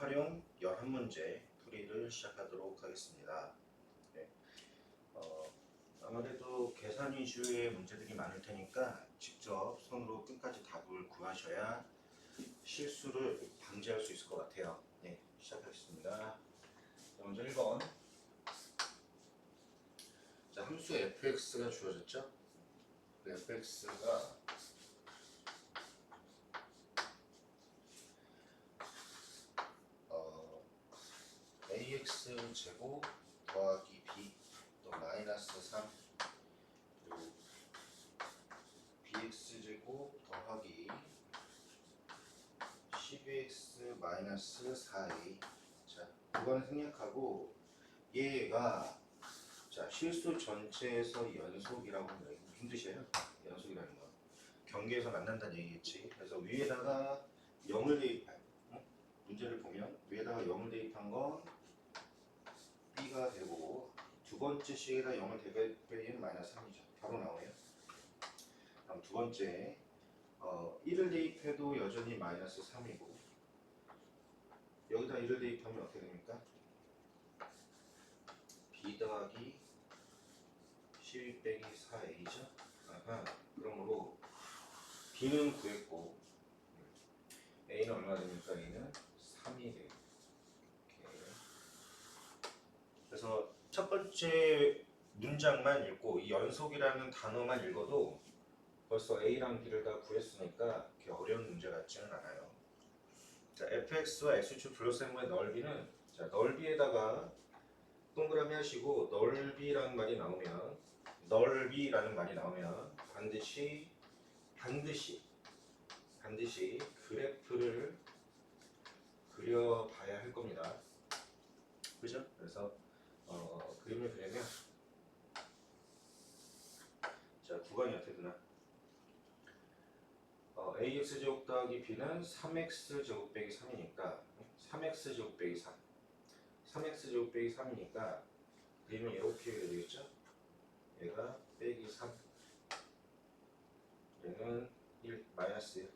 활용 11문제 풀이를 시작하도록 하겠습니다. 네. 아무래도 계산 위주의 문제들이 많을 테니까 직접 손으로 끝까지 답을 구하셔야 실수를 방지할 수 있을 것 같아요. 네, 시작하겠습니다. 먼저 1번. 자, 함수 fx가 주어졌죠? fx가 ax 제곱 더하기 b 또 마이너스 3 그리고 bx 제곱 더하기 12x 마이너스 4a. 자, 이거는 생략하고 얘가 자 실수 전체에서 연속이라고 하는 무슨 뜻이에요? 연속이라는 건 경계에서 만난다는 얘기겠지. 그래서 위에다가 0을 대입한 문제를 보면 위에다가 0을 대입한 건 b가 되고 두 번째 식에다 0을 대입하면 마이너스 3이죠. 바로 나오네요. 다음 두 번째 1을 대입해도 여전히 마이너스 3이고 여기다 1을 대입하면 어떻게 됩니까? b 더하기 12 빼기 4a죠. 그러므로 b는 구했고 a는 얼마 됩니까? a는 3이 돼요. 그래서 첫 번째 문장만 읽고 이 연속이라는 단어만 읽어도 벌써 a랑 b를 다 구했으니까 그렇게 어려운 문제 같지는 않아요. 자, fx와 x축 둘러싼 넓이는 자, 넓이에다가 동그라미 하시고 넓이라는 말이 나오면 넓이라는 말이 나오면 반드시 그래프를 그려봐야 할 겁니다. 그죠? 그래서 그림을 그리면 자, 구간이 어떻게 되나? ax제곱 더하기 b는 3x제곱 빼기 3이니까 3x제곱 빼기 3 3x제곱 빼기 3이니까 그림은 이렇게 되겠죠? 얘가 빼기 3 얘는 1 마이너스 1.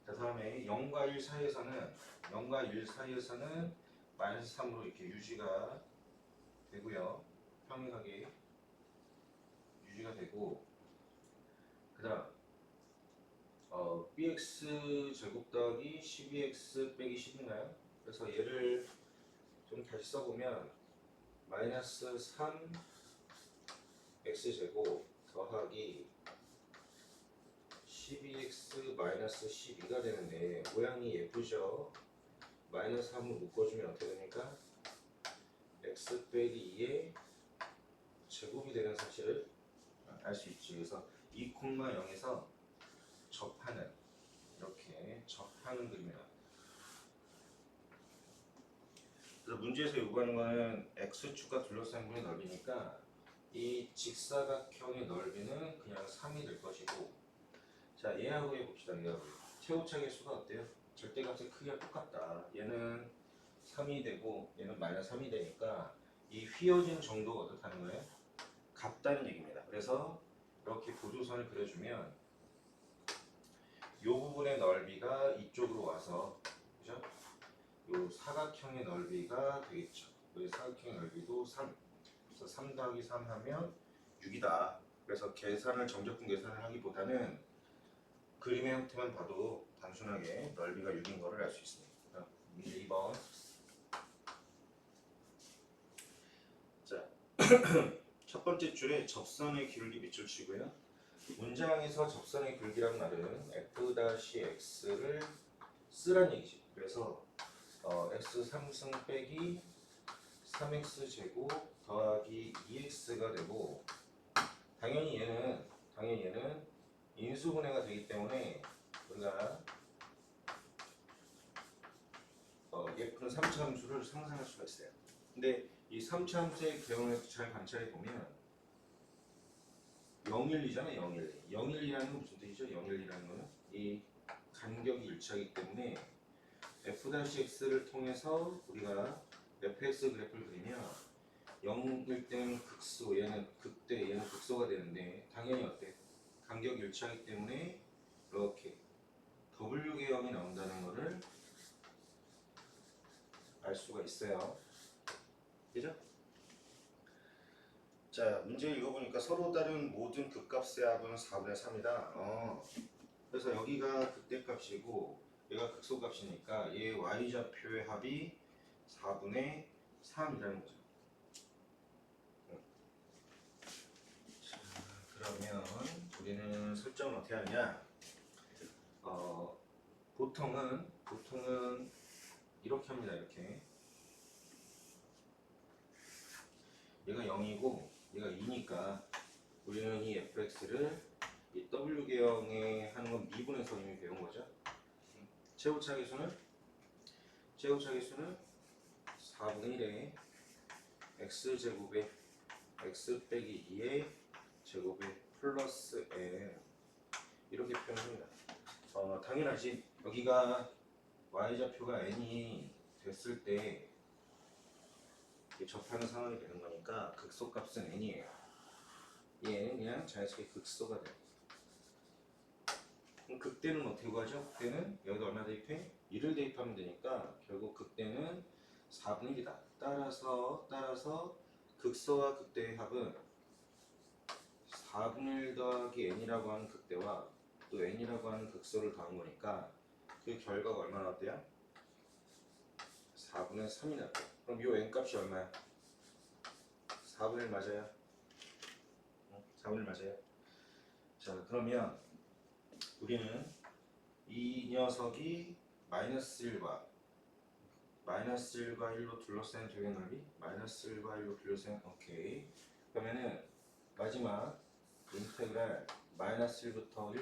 그 다음에 0과 1 사이에서는 마이너스 3으로 이렇게 유지가 되고요. 평행하게 유지가 되고 그 다음 bx 제곱 더하기 12x 빼기 10인가요? 그래서 얘를 좀 다시 써보면 마이너스 3 x 제곱 더하기 12x 마이너스 12가 되는데 모양이 예쁘죠? 마이너스 3을 묶어주면 어떻게 됩니까? x 빼기 2의 제곱이 되는 사실을 알 수 있지. 그래서 2,0에서 이렇게 접하는 그림이야. 그래서 문제에서 요구하는 거는 x축과 둘러싼 분의 넓이니까 이 직사각형의 넓이는 그냥 3이 될 것이고 자, 얘하고 해봅시다. 얘하고 최고차의 수가 어때요? 절대값의 크기가 똑같다. 얘는 3이 되고 얘는 마이너스 3이 되니까 이 휘어진 정도가 어떻다는 거예요? 같다는 얘기입니다. 그래서 이렇게 보조선을 그려주면 이 부분의 넓이가 이쪽으로 와서 그죠? 이 사각형의 넓이가 되겠죠. 이 사각형의 넓이도 3. 그래서 3 더하기 3 하면 6이다. 그래서 정적분 계산을 하기보다는 그림의 형태만 봐도 단순하게 넓이가 6인 거를 알 수 있습니다. 문제 2번. 자, 첫 번째 줄에 접선의 기울기 밑줄 치고요. 문장에서 접선의 기울기라는 말은 f-x를 쓰란 얘기지. 그래서 x 3승 빼기 3x 제곱 더하기 2x가 되고 당연히 얘는 인수분해가 되기 때문에 우리가 예쁜 3차 함수를 상상할 수가 있어요. 근데 이 3차 함수의 경우에서 잘 관찰해 보면 012잖아요. 012. 012라는 건 무슨 뜻이죠? 012라는 거는 이 간격이 일치하기 때문에 f-x를 통해서 우리가 fx 그래프를 그리면 0일 때는 극소, 얘는 극대, 얘는 극소가 되는데 당연히 어때? 간격이 일치하기 때문에 이렇게 W 계형이 나온다는 것을 알 수가 있어요. 그죠? 자, 문제 읽어보니까 서로 다른 모든 극값의 합은 4분의 3이다. 그래서 여기가 극대값이고 얘가 극소값이니까 얘 y좌표의 합이 4분의 3이라는 거죠. 자, 그러면 우리는 설정을 어떻게 하느냐? 보통은 이렇게 합니다. 이렇게 얘가 0이고 얘가 2니까 우리는 이 fx를 이 w계형에 하는 건 미분에서 이미 배운 거죠. 최고차계수는 4분의 1에 x제곱에 x 빼기 2의 제곱에 플러스 n 이렇게 표현합니다. 당연하지. 여기가 y좌표가 n이 됐을 때 접하는 상황이 되는 거니까 극소값은 n이에요. 이 n은 그냥 자연스럽게 극소가 돼요. 그럼 극대는 어떻게 구하죠? 극대는 여기다 얼마 대입해? 1을 대입하면 되니까 결국 극대는 4분의 1이다. 따라서 극소와 극대의 합은 4분의 1 더하기 n이라고 하는 극대와 또 n이라고 하는 극소를 더한 거니까 그 결과가 얼마 나왔대요? 4분의 3이 나왔대요. 그럼 이 n값이 얼마야? 4분의 1 맞아요? 4분의 1 맞아요? 자, 그러면 우리는 이 녀석이 마이너스 1과 1로 둘러싼 도형의 넓이 마이너스 1과 1로 둘러싼 오케이. 그러면은 마지막 인테그랄 마이너스 1부터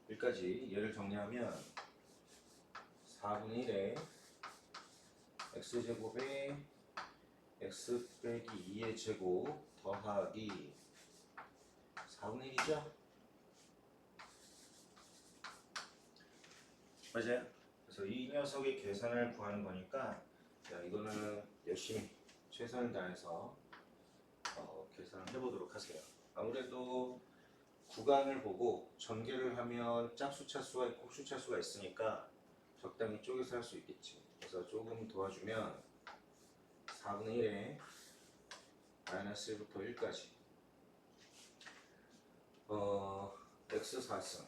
1까지 얘를 정리하면 4분의 1에 x제곱에 x 빼기 2의 제곱 더하기 4분의 1이죠? 맞아요? 그래서 이 녀석의 계산을 구하는 거니까 자, 이거는 열심히 최선을 다해서 계산을 해보도록 하세요. 아무래도 구간을 보고 전개를 하면 짝수 차수가 있고 홀수 차수가 있으니까 적당히 쪼개서 할 수 있겠지. 그래서 조금 도와주면 4분의 1에 마이너스 1부터 1까지 x 4승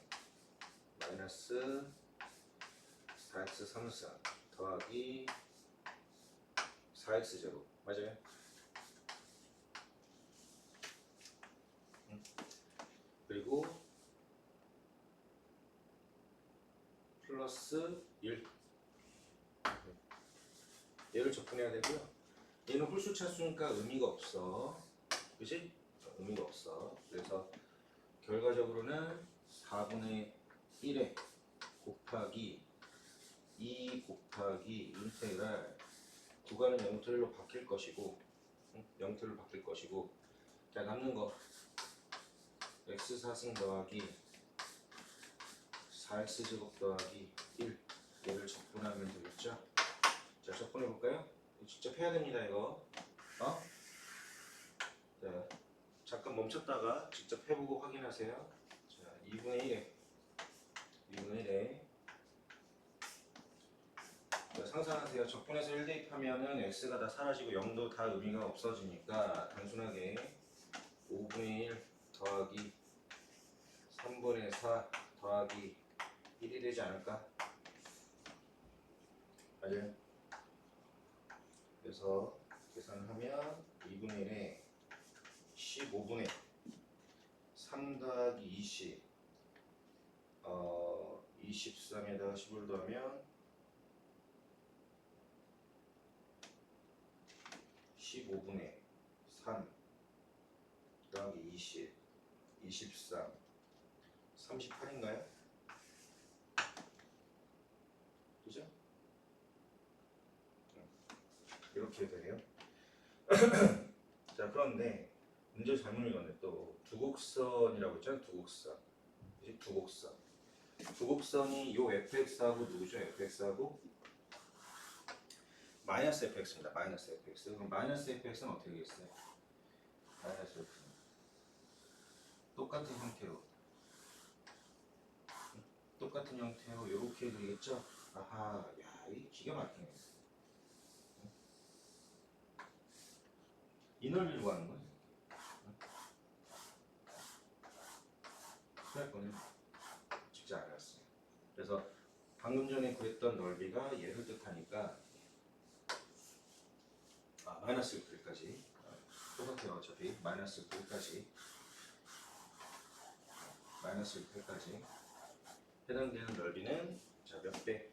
마이너스 4x 3승 더하기 4x 제곱 맞아요? 그리고 플러스 1 얘를 접근해야 되고요. 얘는 홀수 차수니까 의미가 없어. 그치? 의미가 없어. 그래서 결과적으로는 4분의 1에 곱하기 2 곱하기 인테그랄 구간은 0부터 1로 바뀔 것이고 0부터 1로 바뀔 것이고 자 남는 거 x 4승 더하기 4x 제곱 더하기 1 얘를 적분하면 되겠죠? 자 적분해 볼까요? 직접 해야 됩니다 이거. 자 잠깐 멈췄다가 직접 해보고 확인하세요. 자 2분의 1에 상상하세요. 적분해서 1 대입하면은 x가 다 사라지고 0도 다 의미가 없어지니까 단순하게 5분의 1 더하기 3분의 4 더하기 1이 되지 않을까? 맞아요. 그래서 계산을 하면 2분의 1에 15분의 3 더하기 20 23에다가 15를 더하면 15분의 3 더하기 20 23 38인가요? 그죠? 이렇게 되네요. 자 그런데 문제 잘못 읽었네. 또 두곡선이라고 했잖아요. 두곡선이 요 fx하고 누구죠? fx하고 마이너스 fx입니다. 마이너스 fx. 그럼 마이너스 fx는 어떻게 되겠어요? 마이너스 fx는 똑같은 형태로 이렇게 되겠죠? 아하, 야, 이게 기가 막히네. 이 넓이를 구하는 거야. 수할 거는 쉽지 않았어요. 그래서 방금 전에 구했던 넓이가 얘를 뜻하니까 마이너스 1까지 똑같아요. 어차피 마이너스 1까지 해당되는 넓이는 자, 몇 배?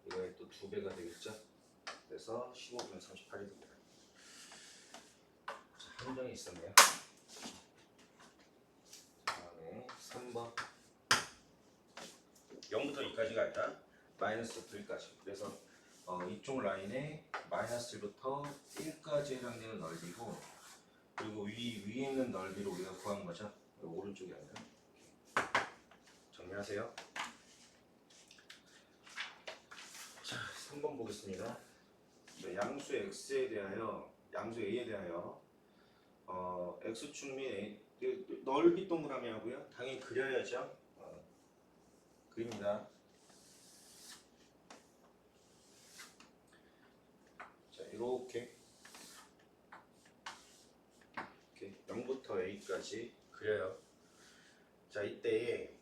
이거의 또 2배가 되겠죠? 그래서 15분의 38이 됩니다. 자, 함정이 있었네요. 다음에 3번 0부터 2까지가 아니라 마이너스 1까지. 그래서 이쪽 라인에 마이너스 1부터 1까지 해당되는 넓이고, 그리고 위에 있는 넓이를 우리가 구한 거죠. 오른쪽이 아니라. 정리하세요. 자, 3번 보겠습니다. 양수 x에 대하여, 양수 a에 대하여 x축 및 넓이 동그라미 하고요. 당연히 그려야죠. 그립니다. 자, 이렇게 0부터 a까지 그려요. 자, 이때에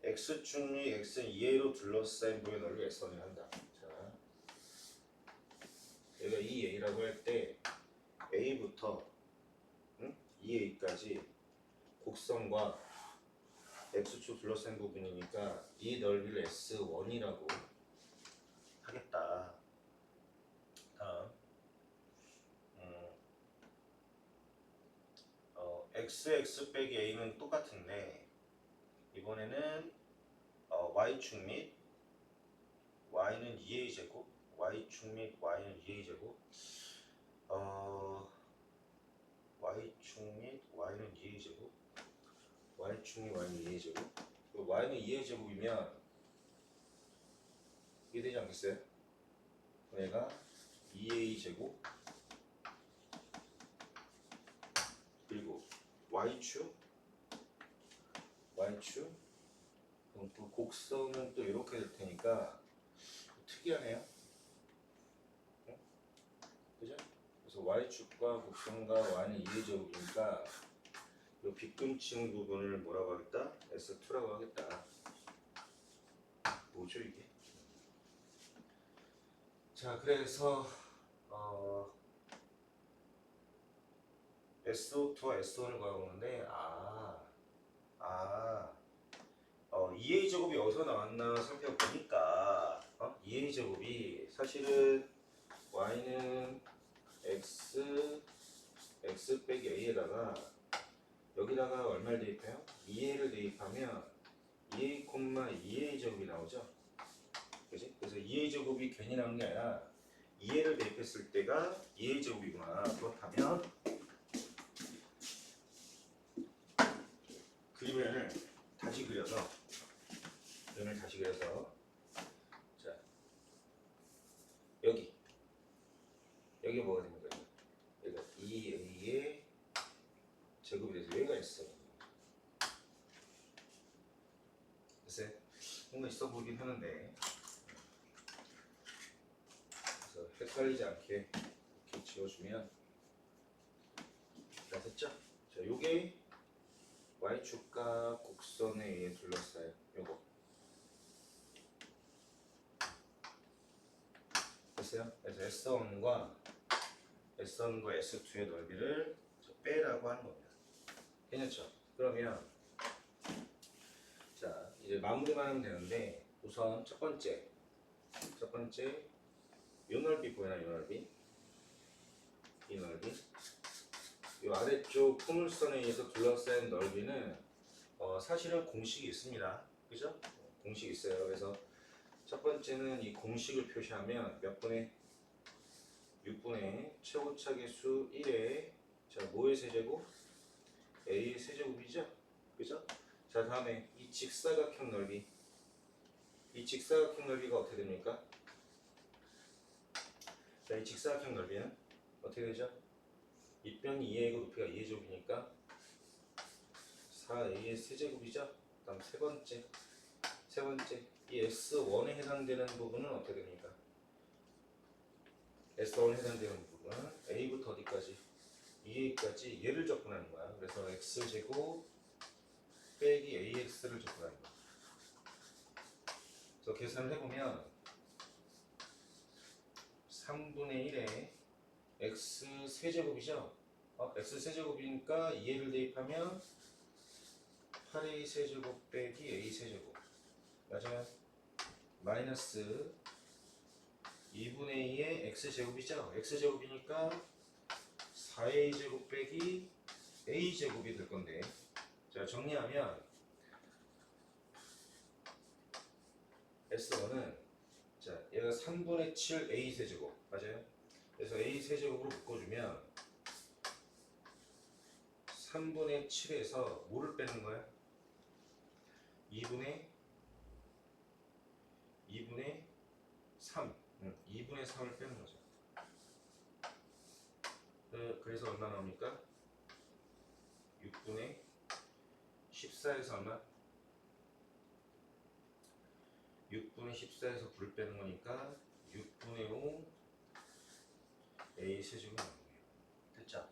x축 및 x는 2a로 둘러싸인 부의 넓이가 x선을 한다. 자, 얘가 2a라고 할 때 a부터 2a까지 곡선과 x축 둘러싼 부분이니까 이 넓이를 S1이라고 하겠다. 다음 x 빼기 a는 똑같은데 이번에는 y축 및 y는 2a 제곱, y축 및 y는 2a 제곱, y축 및 y는 2a 제곱, y축 및 y는 2a 제곱, y는 2a 제곱이면 이게 되지 않겠어요? 얘가 2a 제곱 그리고 y축 그럼 또 곡선은 또 이렇게 될 테니까 특이하네요. 응? 그죠? 그래서 y축과 곡선과 y는 2a 제곱이니까 이 빗금층 부분을 뭐라고 하겠다? S2라고 하겠다. 뭐죠 이게? 자, 그래서 SO2와 S1을 구하고는데 2a 제곱이 어디서 나왔나 살펴보니까 2a 제곱이 사실은 y는 x 빼기 a에다가 여기다가 얼마를 대입해요? 2a를 대입하면 2a, 2a 제곱이 나오죠? 그치? 그래서 2a 제곱이 괜히 나오는 게 아니라 2a를 대입했을 때가 2a 제곱이구나. 그렇다면 그림을 다시 그려서 자, 여기 뭐가 되는 거예요? 여기가 2a의 제곱이 돼서 여기가 있어. 글쎄, 뭔가 있어 보이긴 하는데, 그래서 헷갈리지 않게 이렇게 지워주면 다 됐죠? 자, 요게 y축과 곡선에 의해 둘러싸여. 요거 됐어요? 그래서 S1과 S2의 넓이를 빼라고 하는 겁니다. 괜찮죠? 그러면 자, 이제 마무리만 하면 되는데, 우선 첫 번째 요 넓이 보이나? 이 넓이 이 아래쪽 포물선에 의해서 둘러싸인 넓이는 사실은 공식이 있습니다. 그죠? 공식이 있어요. 그래서 첫 번째는 이 공식을 표시하면 몇 분의 6분의 최고차 계수 1에 자, 뭐의 세제곱? a의 세제곱이죠? 그죠? 자, 다음에 이 직사각형 넓이. 이 직사각형 넓이가 어떻게 됩니까? 자, 이 직사각형 넓이는 어떻게 되죠? 밑변이 2a이고 높이가 2의 제곱이니까 4a의 세제곱이죠? 다음 세 번째 이 S1에 해당되는 부분은 어떻게 됩니까? S1에 해당되는 부분은 a부터 어디까지? 2a까지 얘를 접근하는 거야. 그래서 x제곱 빼기 ax를 접근하는 거야. 그래서 계산을 해보면 3분의 1에 x 세제곱이죠. x 세제곱이니까 2a를 대입하면 8a 세제곱 빼기 a 세제곱 맞아요? 마이너스 2분의 2의 x제곱이죠. x제곱이니까 4a 제곱 빼기 a 제곱이 될 건데, 자 정리하면 S1은 자 얘가 3분의 7 a 세제곱 맞아요? 그래서 a 세제곱으로 묶어주면 3분의 7에서 뭐를 빼는 거야? 2분의 3 2분의 3을 빼는 거죠. 그래서 얼마 나옵니까? 6분의 14에서 얼마? 6분의 14에서 9를 빼는 거니까 6분의 5 a 세제곱이 나오네요. 됐죠?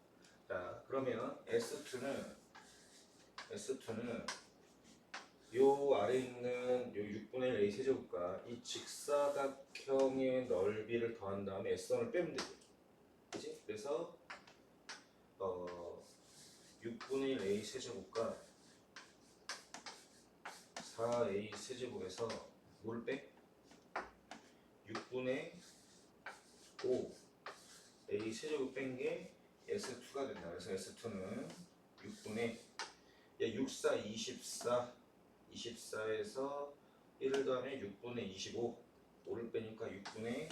자 그러면 S2는 요 아래 있는 요 6분의 1 a 세제곱과 이 직사각형의 넓이를 더한 다음에 S1을 빼면 되죠. 그치? 그래서 6분의 1 a 세제곱과 4a 세제곱에서 뭐를 빼? 6분의 5 a 세제곱 뺀 게 S2가 된다. 그래서 S2는 6분의 64, 24에서 1을 더하면 6분의 25 5를 빼니까 6분의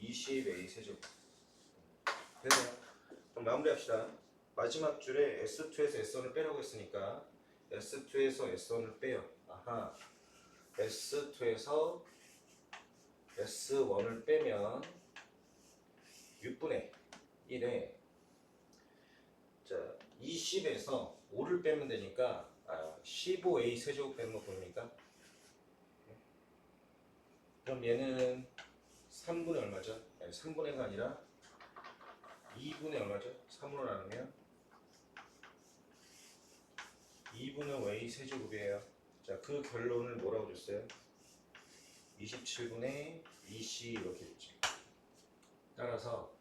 20a 세제곱 됐네요. 그럼 마무리합시다. 마지막 줄에 S2에서 S1을 빼라고 했으니까 S2에서 S1을 빼요. 아하, S2에서 S1을 빼면 6분의 1에 자 20에서 5를 빼면 되니까 15a 세제곱 빼는 거 보입니까? 그럼 얘는 3분의 얼마죠? 아니, 3분의가 아니라 2분의 얼마죠? 3으로 나누면 2분의 5a 세제곱이에요. 자, 그 결론을 뭐라고 줬어요? 27분의 2c 이렇게 됐죠. 따라서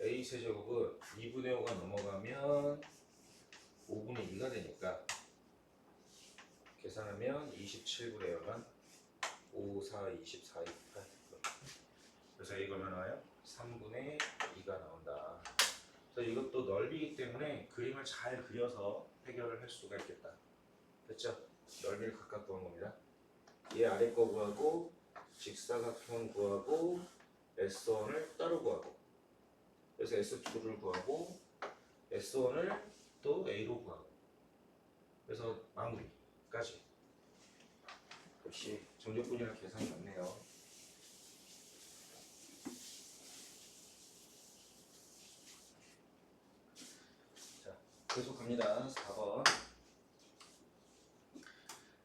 a 세제곱은 2분의 5가 넘어가면 5분의 2가 되니까 계산하면 27분의 얼마? 5, 4, 24, 28 그래서 이거 얼마 나와요? 3분의 2가 나온다. 그래서 이것도 넓이기 때문에 그림을 잘 그려서 해결을 할 수가 있겠다. 됐죠? 넓이를 각각 구한 겁니다. 얘 아래 거 구하고 직사각형 구하고 S1을 따로 구하고 그래서 S2를 구하고 S1을 또 A로 구하고 그래서 마무리까지. 역시 정적분이랑 계산이 맞네요. 자, 계속 갑니다. 4번.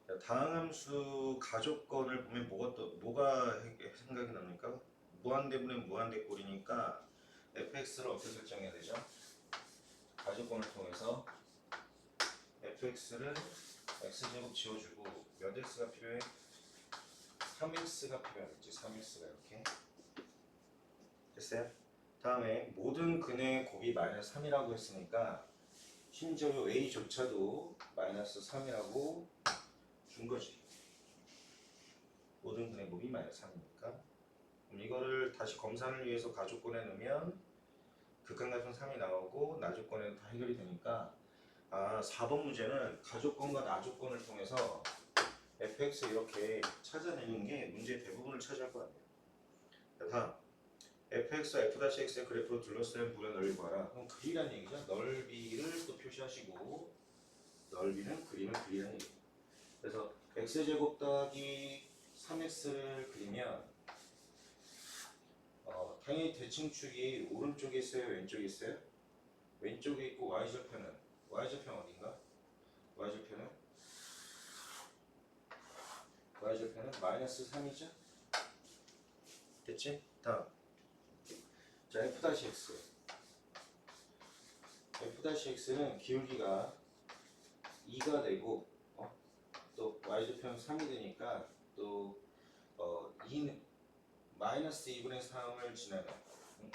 자, 다항함수 가족권을 보면 뭐가 생각이 납니까? 무한대분의 무한대꼴이니까 fx를 어떻게 설정해야 되죠? 가족권을 통해서 fx를 x제곱 지워주고 몇 x가 필요해? 3x가 필요하겠지. 3x가 이렇게 됐어요? 다음에 모든 근의 곱이 마이너스 3이라고 했으니까 심지어 a조차도 마이너스 3이라고 준 거지. 모든 근의 곱이 마이너스 3이니까 그럼 이거를 다시 검산을 위해서 가족권에 넣으면 극한가중 3이 나오고 나조건에도 다 해결이 되니까 4번 문제는 가족권과 나조건을 통해서 fx 이렇게 찾아내는 게 문제의 대부분을 차지할 것 같네요. 다음 fx와 f-x의 그래프로 둘러싸인 부의 넓이 구하라. 그럼 그리란 얘기죠. 넓이를 또 표시하시고 넓이는 그림을 그리라는 얘기예요. 그래서 x제곱 더하기 3x를 그리면 당연히 대칭축이 오른쪽에 있어요? 왼쪽에 있어요? 왼쪽에 있고 y절편은 어딘가? y절편은 마이너스 3이죠? 됐지? 다음 자 f-x f-x는 기울기가 2가 되고 또 y좌표는 3이 되니까 또 2는 마이너스 2분의 3을 지나는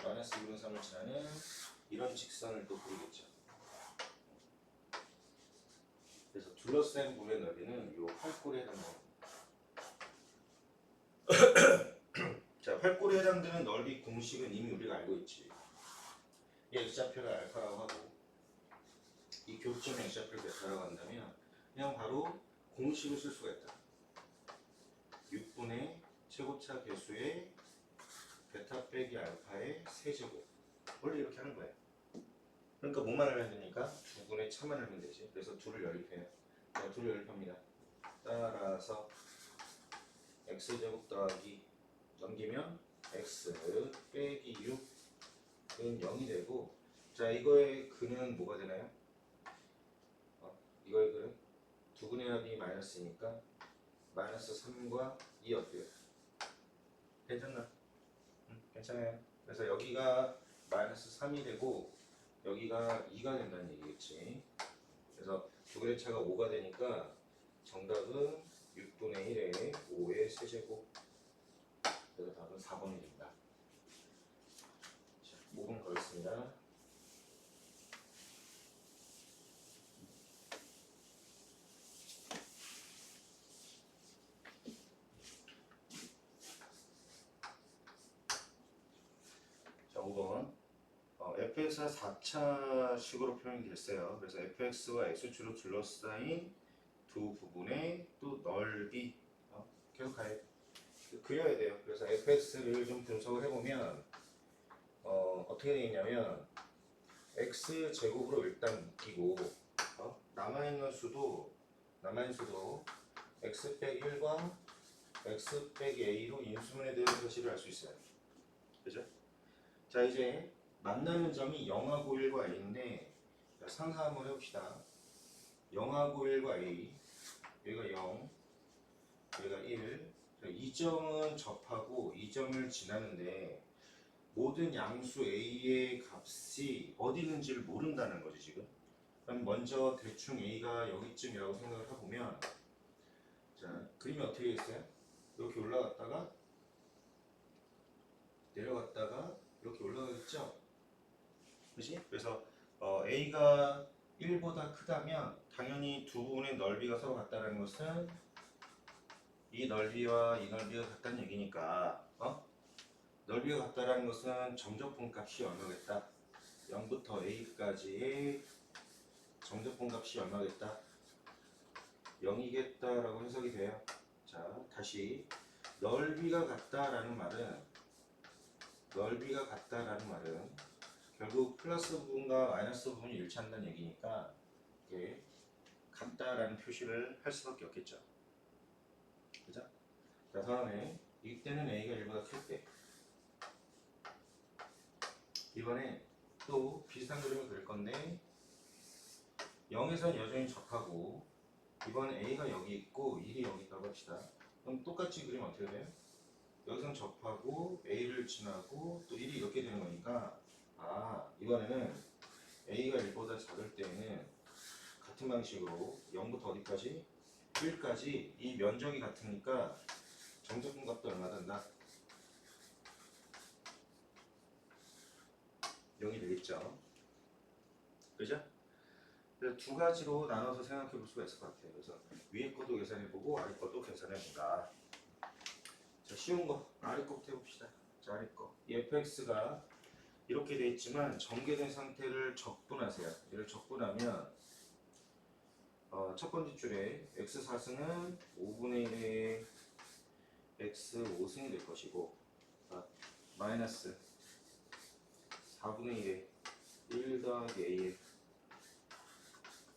마이너스 2분의 3을 지나는 이런 직선을 또 그리겠죠. 그래서 둘러싼 물의 너비는 이 활골에 해당합니다. 자, 활골에 해당되는 넓이 공식은 이미 우리가 알고 있지. 이 x좌표를 알파라고 하고 이 교점 x좌표를 베타라고 한다면 그냥 바로 공식을 쓸 수가 있다. 6분의 최고차 계수의 베타 빼기 알파의 세제곱. 원래 이렇게 하는 거예요. 그러니까 뭐만 알면 되니까 2분의 차만 알면 되지. 그래서 2를 연립해요. 자, 2를 연립합니다. 따라서 x제곱 더하기 넘기면 x 빼기 6은 0이 되고, 자, 이거의 근은 뭐가 되나요? 이거의 근은 2분의 합이 마이너스니까 마이너스 3과 2 어때요? 괜찮나? 괜찮아요. 그래서 여기가 마이너스 3이 되고 여기가 2가 된다는 얘기겠지. 그래서 두 개의 차가 5가 되니까 정답은 6분의 1에 5의 세제곱. 그래서 답은 4번이 됩니다. 자, 5분 가겠습니다. 자, 5번. fx가 4차식으로 표현이 됐어요. 그래서 fx와 x축으로 둘러싸인 두 부분의 또 넓이 계속 그려야 돼요. 그래서 fx를 좀 분석을 해보면 어떻게 되겠냐면 x 제곱으로 일단 묶이고 남아있는 수도 x 빼기 1과 x 빼기 a로 인수분해 되는 사실을 알 수 있어요. 그죠? 자, 이제 만나는 점이 0하고 1과 a인데 상상 한번 해봅시다. 0하고 1과 a, 여기가 0, 여기가 1. 이 점은 접하고 이 점을 지나는데 모든 양수 a의 값이 어디 있는지를 모른다는 거지 지금. 그럼 먼저 대충 a가 여기쯤이라고 생각을 해보면, 자, 그림이 어떻게 있어요? 이렇게 올라갔다가 내려갔다가 이렇게 올라가겠죠? 그치? 그래서 a가 1보다 크다면 당연히 두 부분의 넓이가 서로 같다는 것은 이 넓이와 이 넓이가 같다는 얘기니까 넓이가 같다는 것은 정적분 값이 얼마겠다? 0부터 a까지의 정적분 값이 얼마겠다? 0이겠다라고 해석이 돼요. 자, 다시 넓이가 같다라는 말은 결국 플러스 부분과 마이너스 부분이 일치한다는 얘기니까 이게 같다라는 표시를 할 수밖에 없겠죠. 그죠? 자, 다음에 이때는 a가 1보다 클 때, 이번에 또 비슷한 그림을 그릴 건데 0에선 여전히 접하고 이번에 a가 여기 있고 1이 여기 있다고 합시다. 그럼 똑같이 그리면 어떻게 돼요? 여기선 접하고 a를 지나고 또 1이 이렇게 되는 거니까 이번에는 a가 1보다 작을 때에는 같은 방식으로 0부터 어디까지? 1까지 이 면적이 같으니까 정적분 값도 얼마 된다? 0이 되겠죠. 그죠? 그래서 두 가지로 나눠서 생각해 볼 수가 있을 것 같아요. 그래서 위에 것도 계산해 보고 아래 것도 계산해 본다. 자, 쉬운 거 아래 거부터 해봅시다. 자, 아래 거. 이 fx가 이렇게 돼 있지만 전개된 상태를 적분하세요. 얘를 적분하면 첫 번째 줄에 x4승은 5분의 1의 x5승이 될 것이고 마이너스 4분의 1의 1 더하기 a의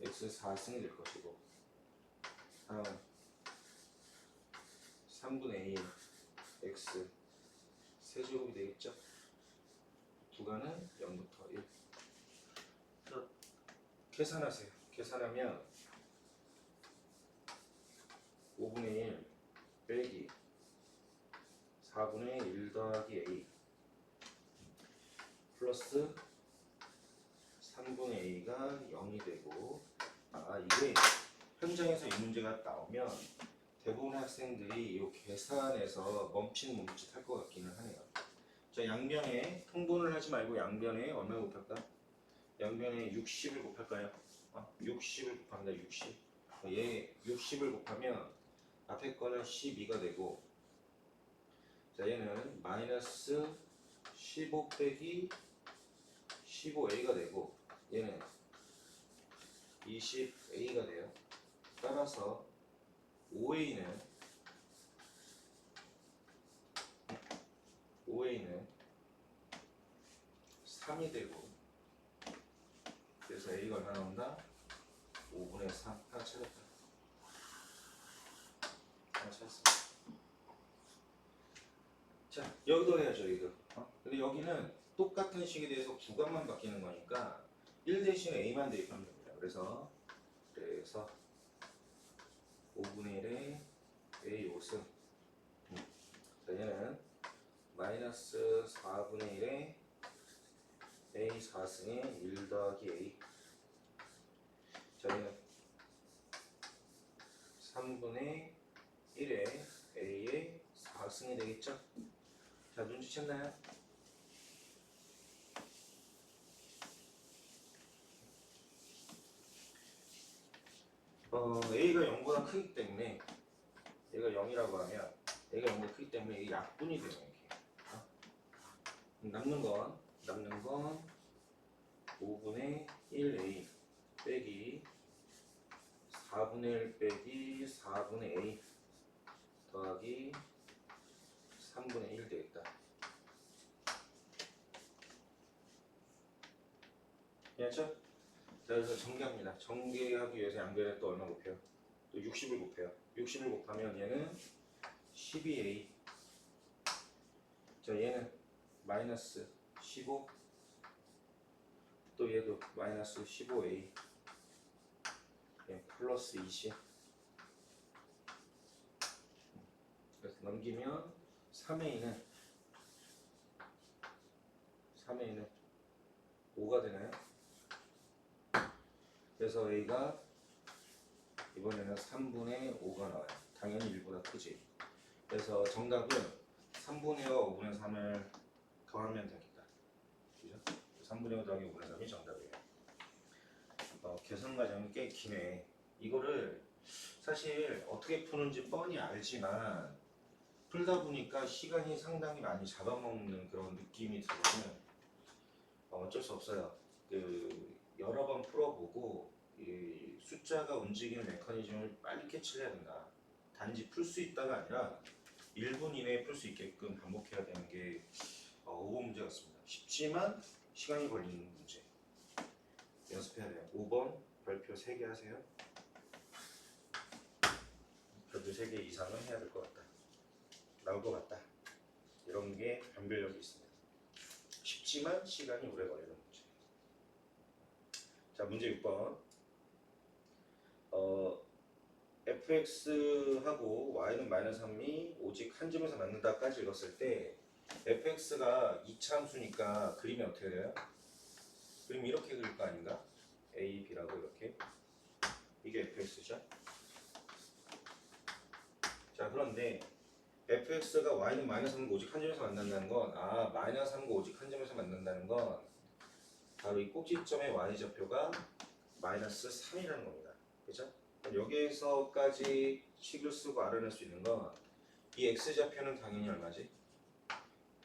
x4승이 될 것이고 다음 3분의 a x 세제곱이 되겠죠. 부가는 0부터 1. 계산하세요. 계산하면 5분의 1 빼기 4분의 1 더하기 a 플러스 3분의 a가 0이 되고 이게 현장에서 이 문제가 나오면 대부분의 학생들이 이 계산에서 멈칫 할 것 같기는 하네요. 자, 양변에 통분을 하지 말고 양변에 얼마 곱할까? 양변에 60을 곱할까요? 60을 곱합니다. 60. 얘 60을 곱하면 앞에 거는 12가 되고, 자 얘는 마이너스 15 빼기 15a가 되고, 얘는 20a가 돼요. 따라서 5a는 3이 되고, 그래서 a가 얼마 나온다? 5분의 3. 하나 찾았다. 하나 찾았어. 자, 여기도 해야죠, 여기도. 근데 여기는 똑같은 식에 대해서 구간만 바뀌는 거니까 1 대신 a만 대입하면 됩니다. 그래서 5분의 1에 a 5승. 자, 얘는 마이너스 4분의 1에 a 4승에 1 더하기 a. 자, 얘는 3분의 1에 a의 4승이 되겠죠? 자, 눈치챘나요? a가 0보다 크기 때문에, 얘가 0이라고 하면 a가 0보다 크기 때문에 이게 약분이 돼요. 이렇게. 남는 건 5분의 1a 빼기 4분의 1 빼기 4분의 a 더하기 3분의 1 되겠다. 됐죠? 자, 그래서 전개합니다. 전개하기 위해서 양변에 또 얼마 곱해요? 또 60을 곱해요. 60을 곱하면 얘는 12a. 자, 얘는 마이너스 15. 또 얘도 마이너스 15a. 얘 플러스 20. 그래서 넘기면 3a는 5가 되나요? 그래서 a가 이번에는 3분의 5가 나와요. 당연히 1보다 크지. 그래서 정답은 3분의 5와 5분의 3을 더하면 되겠다. 그죠? 3분의 5 더하기 5분의 3이 정답이에요. 계산 과정이 꽤 기네. 이거를 사실 어떻게 푸는지 뻔히 알지만 풀다 보니까 시간이 상당히 많이 잡아먹는 그런 느낌이 들어서 어쩔 수 없어요. 여러 번 풀어보고 이 숫자가 움직이는 메커니즘을 빨리 캐치를 해야 된다. 단지 풀 수 있다가 아니라 1분 이내에 풀 수 있게끔 반복해야 되는 게 5번 문제 같습니다. 쉽지만 시간이 걸리는 문제. 연습해야 돼요. 5번 별표 3개 하세요. 별표 3개 이상은 해야 될 것 같다. 나올 것 같다. 이런 게 변별력이 있습니다. 쉽지만 시간이 오래 걸리는 문제. 자, 문제 6번. fx하고 y는 마이너스 3이 오직 한 점에서 만난다까지 읽었을 때 fx가 2차 함수니까 그림이 어떻게 돼요? 그림 이렇게 그릴 거 아닌가? a, b라고 이렇게. 이게 fx죠. 자, 그런데 fx가 y는 마이너스 3과 오직 한 점에서 만난다는 건 마이너스 3과 오직 한 점에서 만난다는 건 바로 이 꼭지점의 y좌표가 마이너스 3이라는 겁니다. 그죠? 여기에서까지 식을 쓰고 알아낼 수 있는 건 이 x좌표는 당연히 얼마지?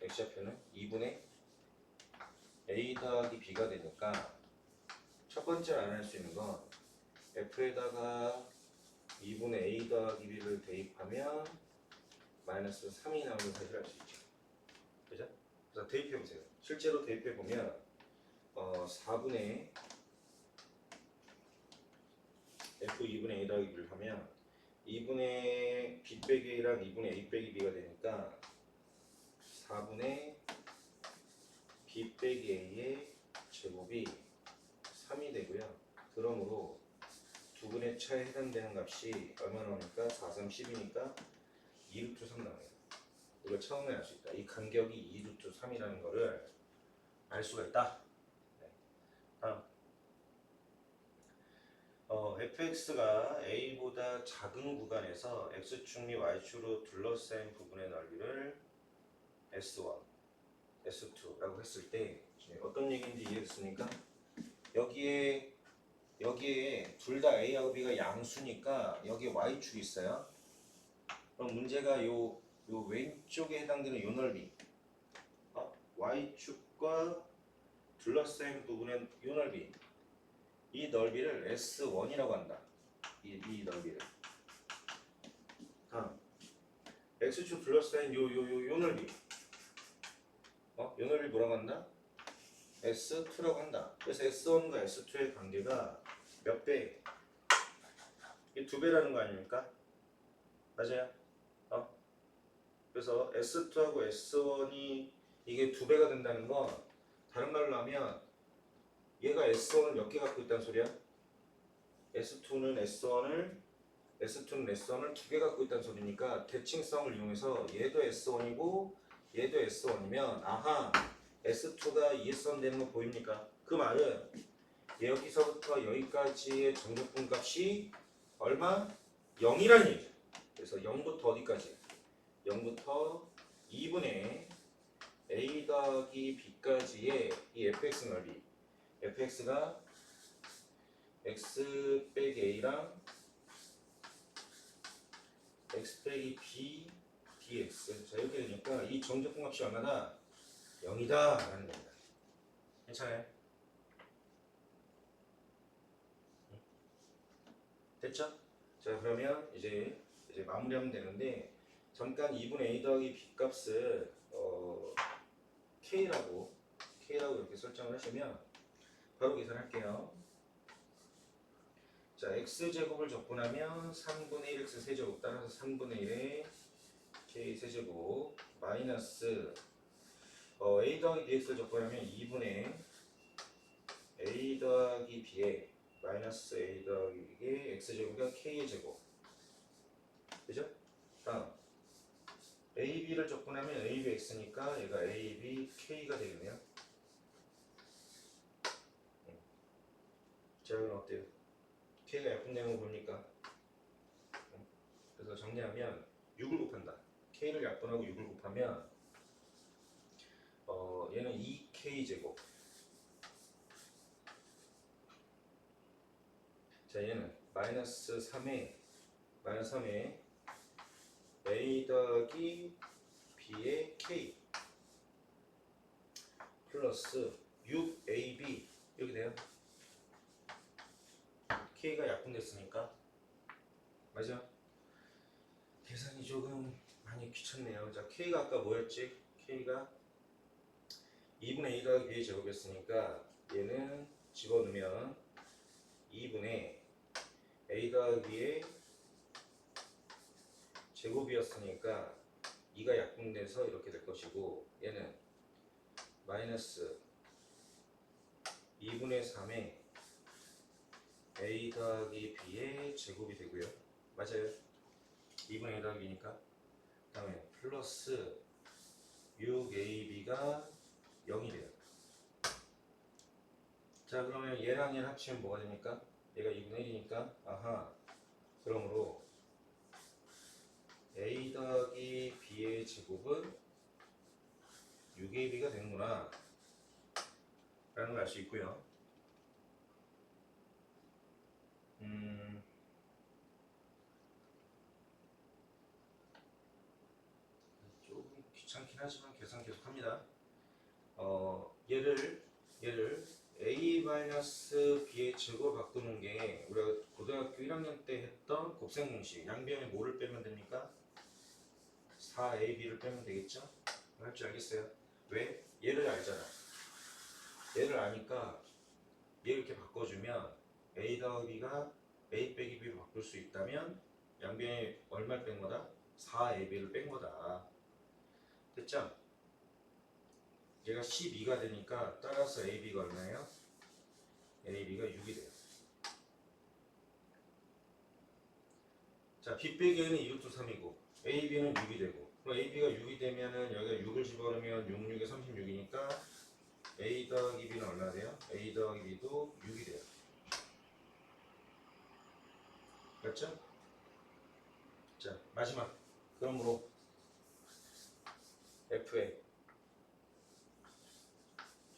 x좌표는 2분의 a 더하기 b가 되니까 첫 번째 알아낼 수 있는 건 f에다가 2분의 a 더하기 b를 대입하면 마이너스 3이 나오는 사실을 알 수 있죠. 그죠? 그래서 대입해보세요. 실제로 대입해보면 4분의 f 2분의 a 더하기 b를 하면 2분의 b 빼기 a랑 2분의 a 빼기 b가 되니까 4분의 b 빼기 a의 제곱이 3이 되고요. 그러므로 두 분의 차에 해당되는 값이 얼마 나오니까 4, 3, 10이니까 2루트 3 나와요. 이걸 처음에 알 수 있다. 이 간격이 2루트 3이라는 거를 알 수가 있다. 네. 다음 fx가 a보다 작은 구간에서 x축 및 y축으로 둘러싸인 부분의 넓이를 s1, s2라고 했을 때 어떤 얘기인지 이해됐습니까? 여기에 둘 다 a하고 b가 양수니까 여기에 y축이 있어요. 그럼 문제가 요 왼쪽에 해당되는 요 넓이, y축과 둘러싸인 부분의 요 넓이, 이 넓이를 S1이라고 한다. 이 넓이를. 다음, X축 둘러싸인 요 넓이. 요 넓이 뭐라고 한다? S2라고 한다. 그래서 S1과 S2의 관계가 몇 배? 이게 2배라는 거 아닙니까? 맞아요? 그래서 S2하고 S1이 이게 2배가 된다는 건 다른 말로 하면 얘가 S1을 몇 개 갖고 있다는 소리야? S2는 S1을 2개 갖고 있다는 소리니까 대칭성을 이용해서 얘도 S1이고 얘도 S1이면 아하 S2가 2S1 되는 거 보입니까? 그 말은 여기서부터 여기까지의 정적분 값이 얼마? 0이라는 얘기죠. 그래서 0부터 어디까지? 0부터 2분의 a 더하기 b까지의 이 fx 넓이, fx가 x 빼기 a랑 x 빼기 b dx. 자, 이렇게 되니까 이 정적분 값이 얼마다? 0이다 라는 겁니다. 괜찮아요? 됐죠? 자, 그러면 이제 마무리하면 되는데 잠깐 2분의 a 더하기 b 값을 k라고 이렇게 설정을 하시면 바로 계산할게요. 자, x제곱을 적분하면 3분의 1 x 세제곱, 따라서 3분의 1의 k 세제곱 마이너스 a 더하기 bx를 적분하면 2분의 a 더하기 b에 마이너스 a 더하기 b의 x제곱과 k의 제곱. 그죠? 다음 ab를 적분하면 ab x니까 얘가 ab k가 되겠네요. 자, 그럼 어때요? k가 약분되는 거 보니까. 그래서 정리하면 6을 곱한다. k를 약분하고 6을 곱하면 얘는 2k 제곱. 자, 얘는 마이너스 3에 a 더하기 b의 k 플러스 6ab 이렇게 돼요. k가 약분됐으니까. 맞아? 계산이 조금 많이 귀찮네요. 자, k가 아까 뭐였지? k가 2분의 a 더하기 b의 제곱이었으니까 얘는 집어넣으면 2분의 a 더하기 b의 제곱이었으니까 2가 약분돼서 이렇게 될 것이고, 얘는 마이너스 2분의 3의 a 더하기 b의 제곱이 되고요. 맞아요? 2분의 a 더하기 b니까. 그 다음에 플러스 6ab가 0이 돼요. 자, 그러면 얘랑 얘를 합치면 뭐가 됩니까? 얘가 2분의 1이니까 아하, 그러므로 a 더하기 b의 제곱은 6ab가 되는구나 라는 걸 알 수 있고요. 조금 귀찮긴 하지만 계산 계속합니다. 얘를 a-b의 제곱을 바꾸는 게 우리가 고등학교 1학년 때 했던 곱셈 공식. 양변에 뭐를 빼면 됩니까? 4ab를 빼면 되겠죠? 할 줄 알겠어요? 왜? 얘를 알잖아. 얘를 아니까 얘를 이렇게 바꿔주면 a 더하기 b가 a 빼기 b로 바꿀 수 있다면 양변에 얼마를 뺀 거다? 4ab를 뺀 거다. 됐죠? 얘가 12가 되니까 따라서 ab가 얼마예요? ab가 6이 돼요. 자, b 빼기 a는 2루트 3이고 ab는 6이 되고, 그럼 ab가 6이 되면은 여기가 6을 집어넣으면 6, 6에 36이니까 a 더하기 b는 얼마나 돼요? a 더하기 b도 6이 돼요. 됐죠? 자 마지막 그러므로 f의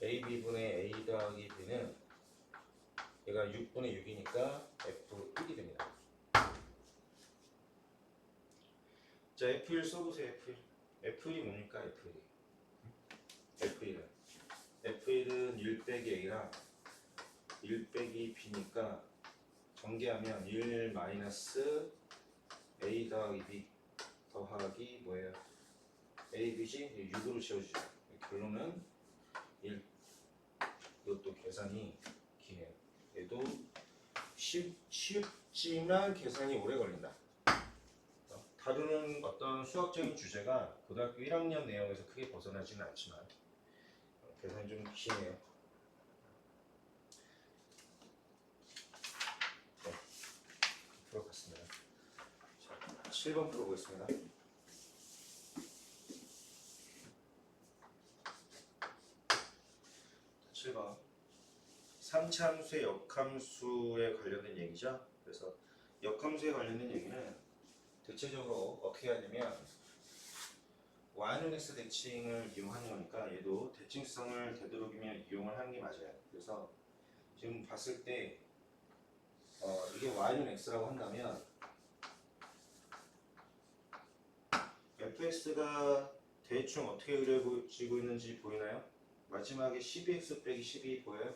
ab분의 a 더하기 b는 얘가 6분의 6이니까 f1이 됩니다. 자 f1 써보세요. f1이 뭡니까? f1은 1 빼기 a랑 1 빼기 b니까 전개하면 1 마이너스 a 더하기 b 더하기 뭐예요? a, b지? 6으로 채워주죠. 결론은 1. 이것도 계산이 기네요. 얘도 쉽지만 계산이 오래 걸린다. 다루는 어떤 수학적인 주제가 고등학교 1학년 내용에서 크게 벗어나지는 않지만 계산이 좀 기네요. 네, 풀어봤습니다. 자, 7번 풀어보겠습니다. 7번. 3차함수의 역함수에 관련된 얘기죠. 그래서 역함수에 관련된 얘기는 대체적으로 어떻게 해야 되면 y는 x 대칭을 이용하는 거니까 얘도 대칭성을 되도록이면 이용을 하는 게 맞아요. 그래서 지금 봤을 때 이게 y는 x라고 한다면 fx가 대충 어떻게 그려지고 있는지 보이나요? 마지막에 12x 빼기 12 보여요?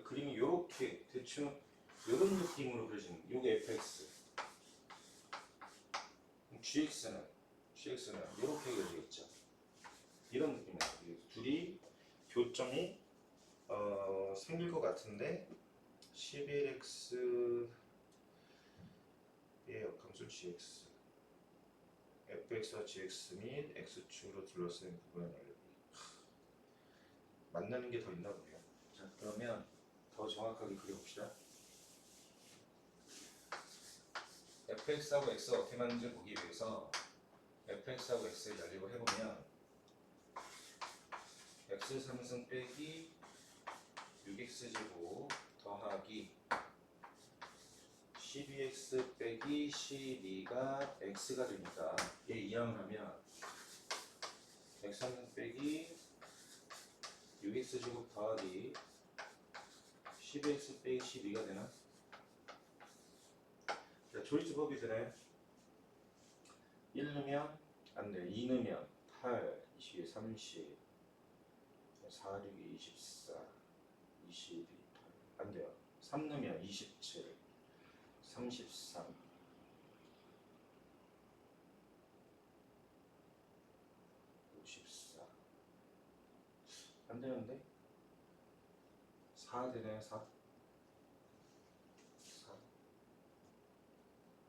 그림이 이렇게 대충 이런 느낌으로 그려지는 요게 fx gx는 이렇게 그려지겠죠. 이런 느낌이에요. 둘이 교점이 생길 것 같은데 11x의 역함수 gx fx와 gx 및 x축으로 둘러싸인 부분의 넓이 만나는 게 더 있나 보네요. 자 그러면 더 정확하게 그려봅시다. fx하고 x가 어떻게 맞는지 보기 위해서 fx하고 x의 연립을 해보면 x 3승 빼기 6x제곱 더하기 12x 빼기 12가 x가 되니까 얘 이항을 하면 x 3승 빼기 6x제곱 더하기 12x 빼기 12가 되나? 자, 조리수법이 되나요? 1 넣으면 안 돼. 2 넣으면 8, 22, 30, 4, 6, 24, 22, 8. 안 돼요. 3 넣으면 27, 33, 54. 안 되는데? 4 되나요? 4? 4.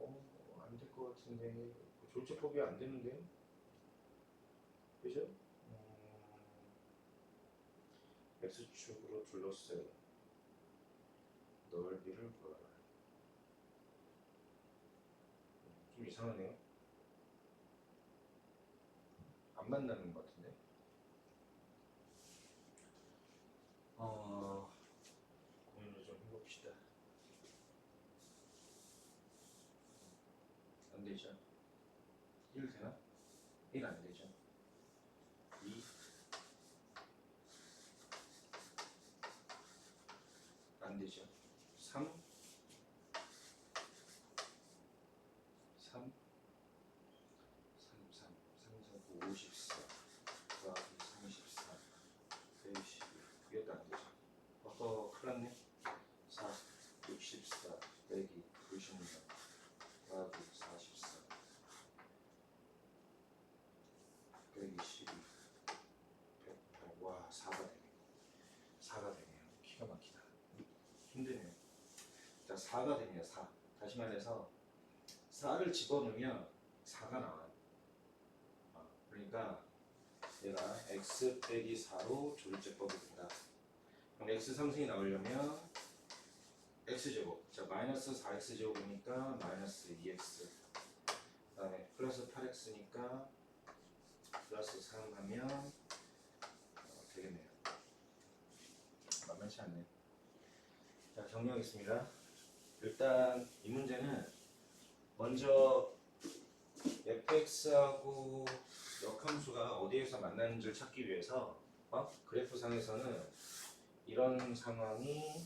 안 될 것 같은데. 조리수법이 안 되는데? 그죠? X축으로 둘러싸인 넓이를 구하라. 좀 이상하네요. 안 만나는 것 같은데. 고민을 좀 해봅시다. 안 되죠? 1 되나? 1 안 되죠? 2 안 되죠? 3 3 54 더하기 34 빼기 12 이것도 안 되죠? 큰일 났네. 4 64 빼기 96 더하기 44 빼기 12 108. 와 4가 되네. 4가 되네요. 기가 막히다. 힘드네요. 자 4가 되네요. 4. 다시 말해서 4를 집어넣으면 4가 나와요. 그러니까 얘가 x 빼기 4로 조립제법이 된다. 그럼 x 상승이 나오려면 x제곱. 자 마이너스 4x제곱이니까 마이너스 2x. 그 다음에 플러스 8x니까 플러스 3 하면 되겠네요. 만만치 않네. 자 정리하겠습니다. 일단 이 문제는 먼저 fx하고 역함수가 어디에서 만나는지를 찾기 위해서 그래프상에서는 이런 상황이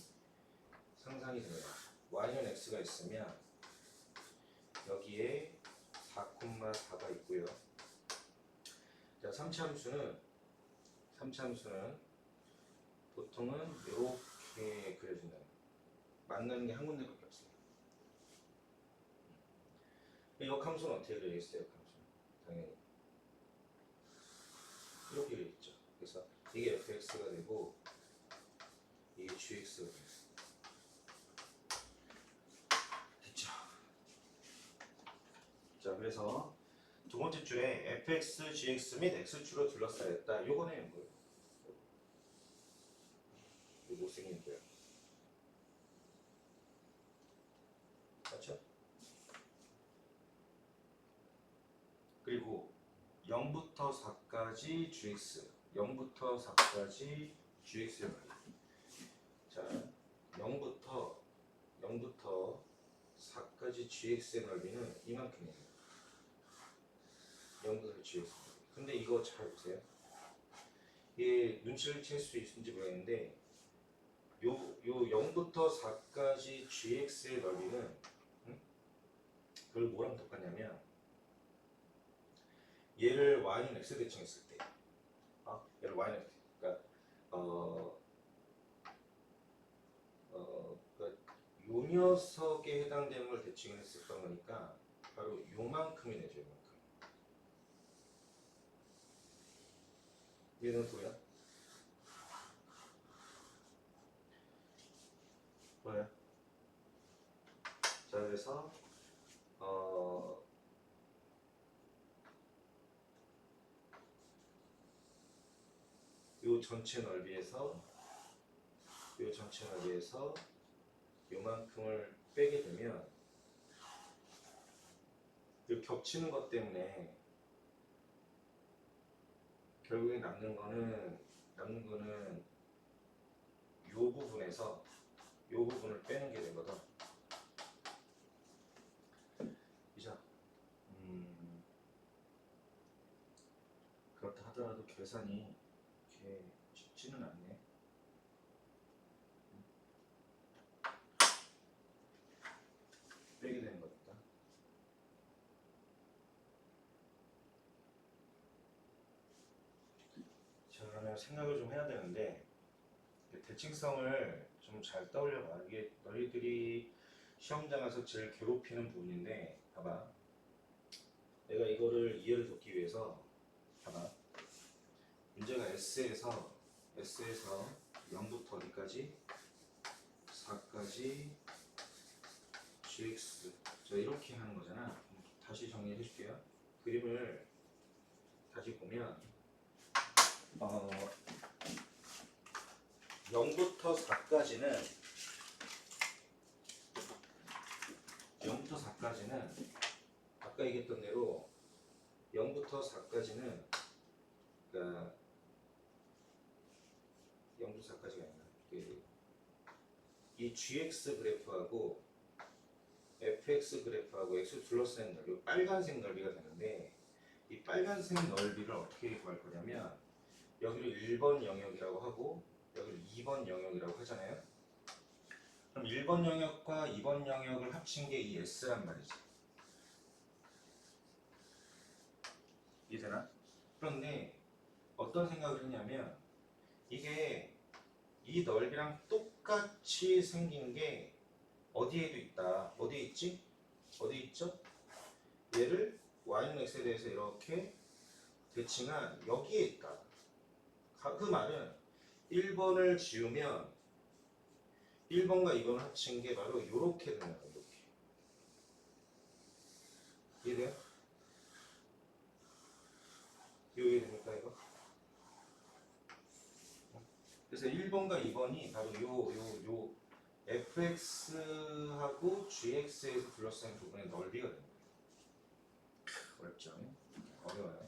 상상이 됩니다. y는 x가 있으면 여기에 4,4가 있고요. 자, 3차함수는 보통은 이렇게 그려진다. 만나는 게 한 군데밖에 없어요. 역함수는 어떻게 그려있어요? 역함수는 당연히 이렇게 그려있죠. 그래서 이게 fx가 되고 이게 gx가 돼요. 됐죠? 자, 그래서 두 번째 줄에 fx, gx 및 x축으로 둘러싸였다. 요거는 뭐예요? 이 못생긴 거예요. 맞죠? 그리고 0부터 4까지 gx, 0부터 4까지 gx를 말해요. 자, 0부터 4까지 gx의 넓이는 이만큼이에요. 0부터 gx. 근데 이거 잘 보세요. 이게 눈치를 챌 수 있는지 모르겠는데 요 0부터 4까지 gx의 넓이는 그걸 뭐랑 똑같냐면 얘를 y는 x 대칭했을 때 얘를 y는 x 그러니까 요 녀석에 해당되는 걸 대칭을 했었던 거니까 바로 요만큼이 되죠. 요만큼. 얘는 뭐야? 뭐야? 자, 그래서 요 전체 넓이에서 요만큼을 빼게 되면 이 겹치는 것 때문에 결국에 남는 거는 요 부분에서 요 부분을 빼는 게 되거든. 이자 그렇다 하더라도 계산이 이렇게 쉽지는 않네. 빼게 되는 거니까. 자, 그러면 생각을 좀 해야 되는데 대칭성을 좀 잘 떠올려봐. 이게 너희들이 시험장 가서 제일 괴롭히는 부분인데 봐봐. 내가 이거를 이해를 돕기 위해서 봐봐. 문제가 S에서 0부터 어디까지? 4까지 gx 자, 이렇게 하는 거잖아. 다시 정리해 줄게요. 그림을 다시 보면 0부터 4까지는 아까 얘기했던 대로 0부터 4까지는 그러니까 0부터 4까지가 아니라 이 gx 그래프하고 fx 그래프하고 x 둘러싸인 넓이 빨간색 넓이가 되는데 이 빨간색 넓이를 어떻게 구할 거냐면 여기를 1번 영역이라고 하고 여기를 2번 영역이라고 하잖아요. 그럼 1번 영역과 2번 영역을 합친 게 이 S란 말이지. 이해되나? 그런데 어떤 생각을 했냐면 이게 이 넓이랑 똑같이 생긴 게 어디에도 있다. 어디에 있지? 어디 있죠? 얘를 y는 x에 대해서 이렇게 대칭한 여기에 있다. 그 말은 1번을 지우면 1번과 2번을 합친 게 바로 이렇게 되는 거예요. 이렇게. 이해돼요? 이해됩니까 이거? 그래서 1번과 2번이 바로 요 fx하고 gx에서 둘러싸인 부분의 넓이가 됩니다. 어렵죠? 어려워요.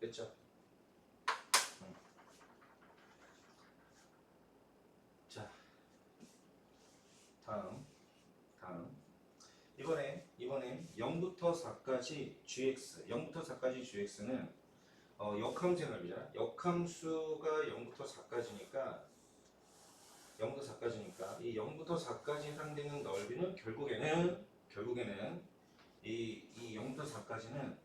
됐죠? 0부터 4까지 gx, 0부터 4까지 gx는 역함수의 넓이잖아. 역함수가 0부터 4까지니까 0부터 4까지니까 이 0부터 4까지 해당되는 넓이는 결국에는 이 0부터 4까지는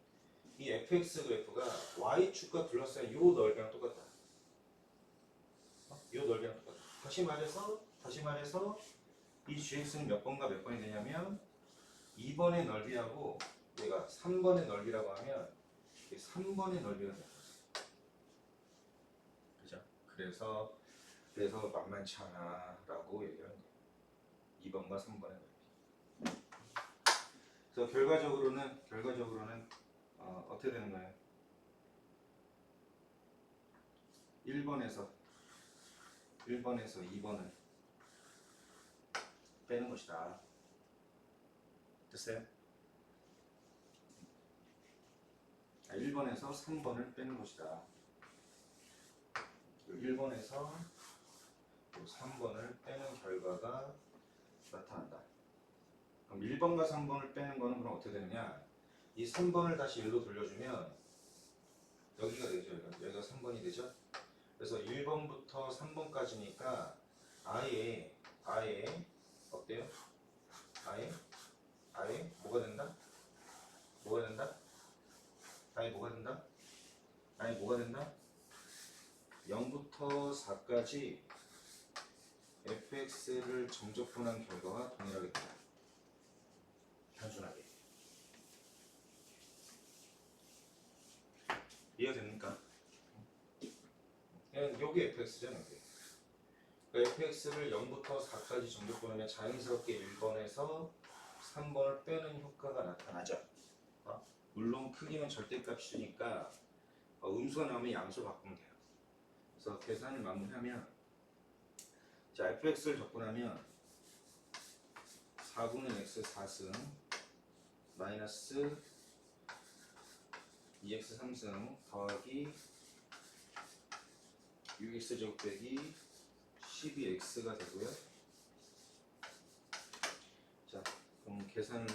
이 fx 그래프가 y축과 둘러싸인 요 넓이랑 똑같다. 요 넓이랑 똑같다. 다시 말해서 이 gx는 몇 번과 몇 번이 되냐면 2번의 넓이하고 얘가 3번의 넓이라고 하면 3번의 넓이가 되는 거지. 그죠? 그래서 만만치 않아라고 얘기하는 거예요. 2번과 3번의 넓이. 그래서 결과적으로는 어떻게 되는 거예요? 1번에서 2번을 빼는 것이다. 됐어요? 1번에서 3번을 빼는 것이다. 1번에서 3번을 빼는 결과가 나타난다. 그럼 1번과 3번을 빼는 거는 그럼 어떻게 되느냐? 이 3번을 다시 1로 돌려주면 여기가 되죠. 여기가 3번이 되죠. 그래서 1번부터 3번까지니까 아예 어때요? 아예 뭐가 된다? 아예 뭐가 된다? 0부터 4까지 fx를 정적분한 결과와 동일하게 된다. 단순하게. 이해가 됩니까? 여기 fx잖아. 그러니까 fx를 0부터 4까지 정적분하면 자연스럽게 1번에서 3번을 빼는 효과가 나타나죠. 물론 크기는 절대값이니까 음수가 나오면 양수 바꾸면 돼요. 그래서 계산을 마무리하면 자 fx를 적분하면 4분의 x 4승 마이너스 2x 3승 더하기 6x 제곱 빼기 12x가 되고요. 자 그럼 계산을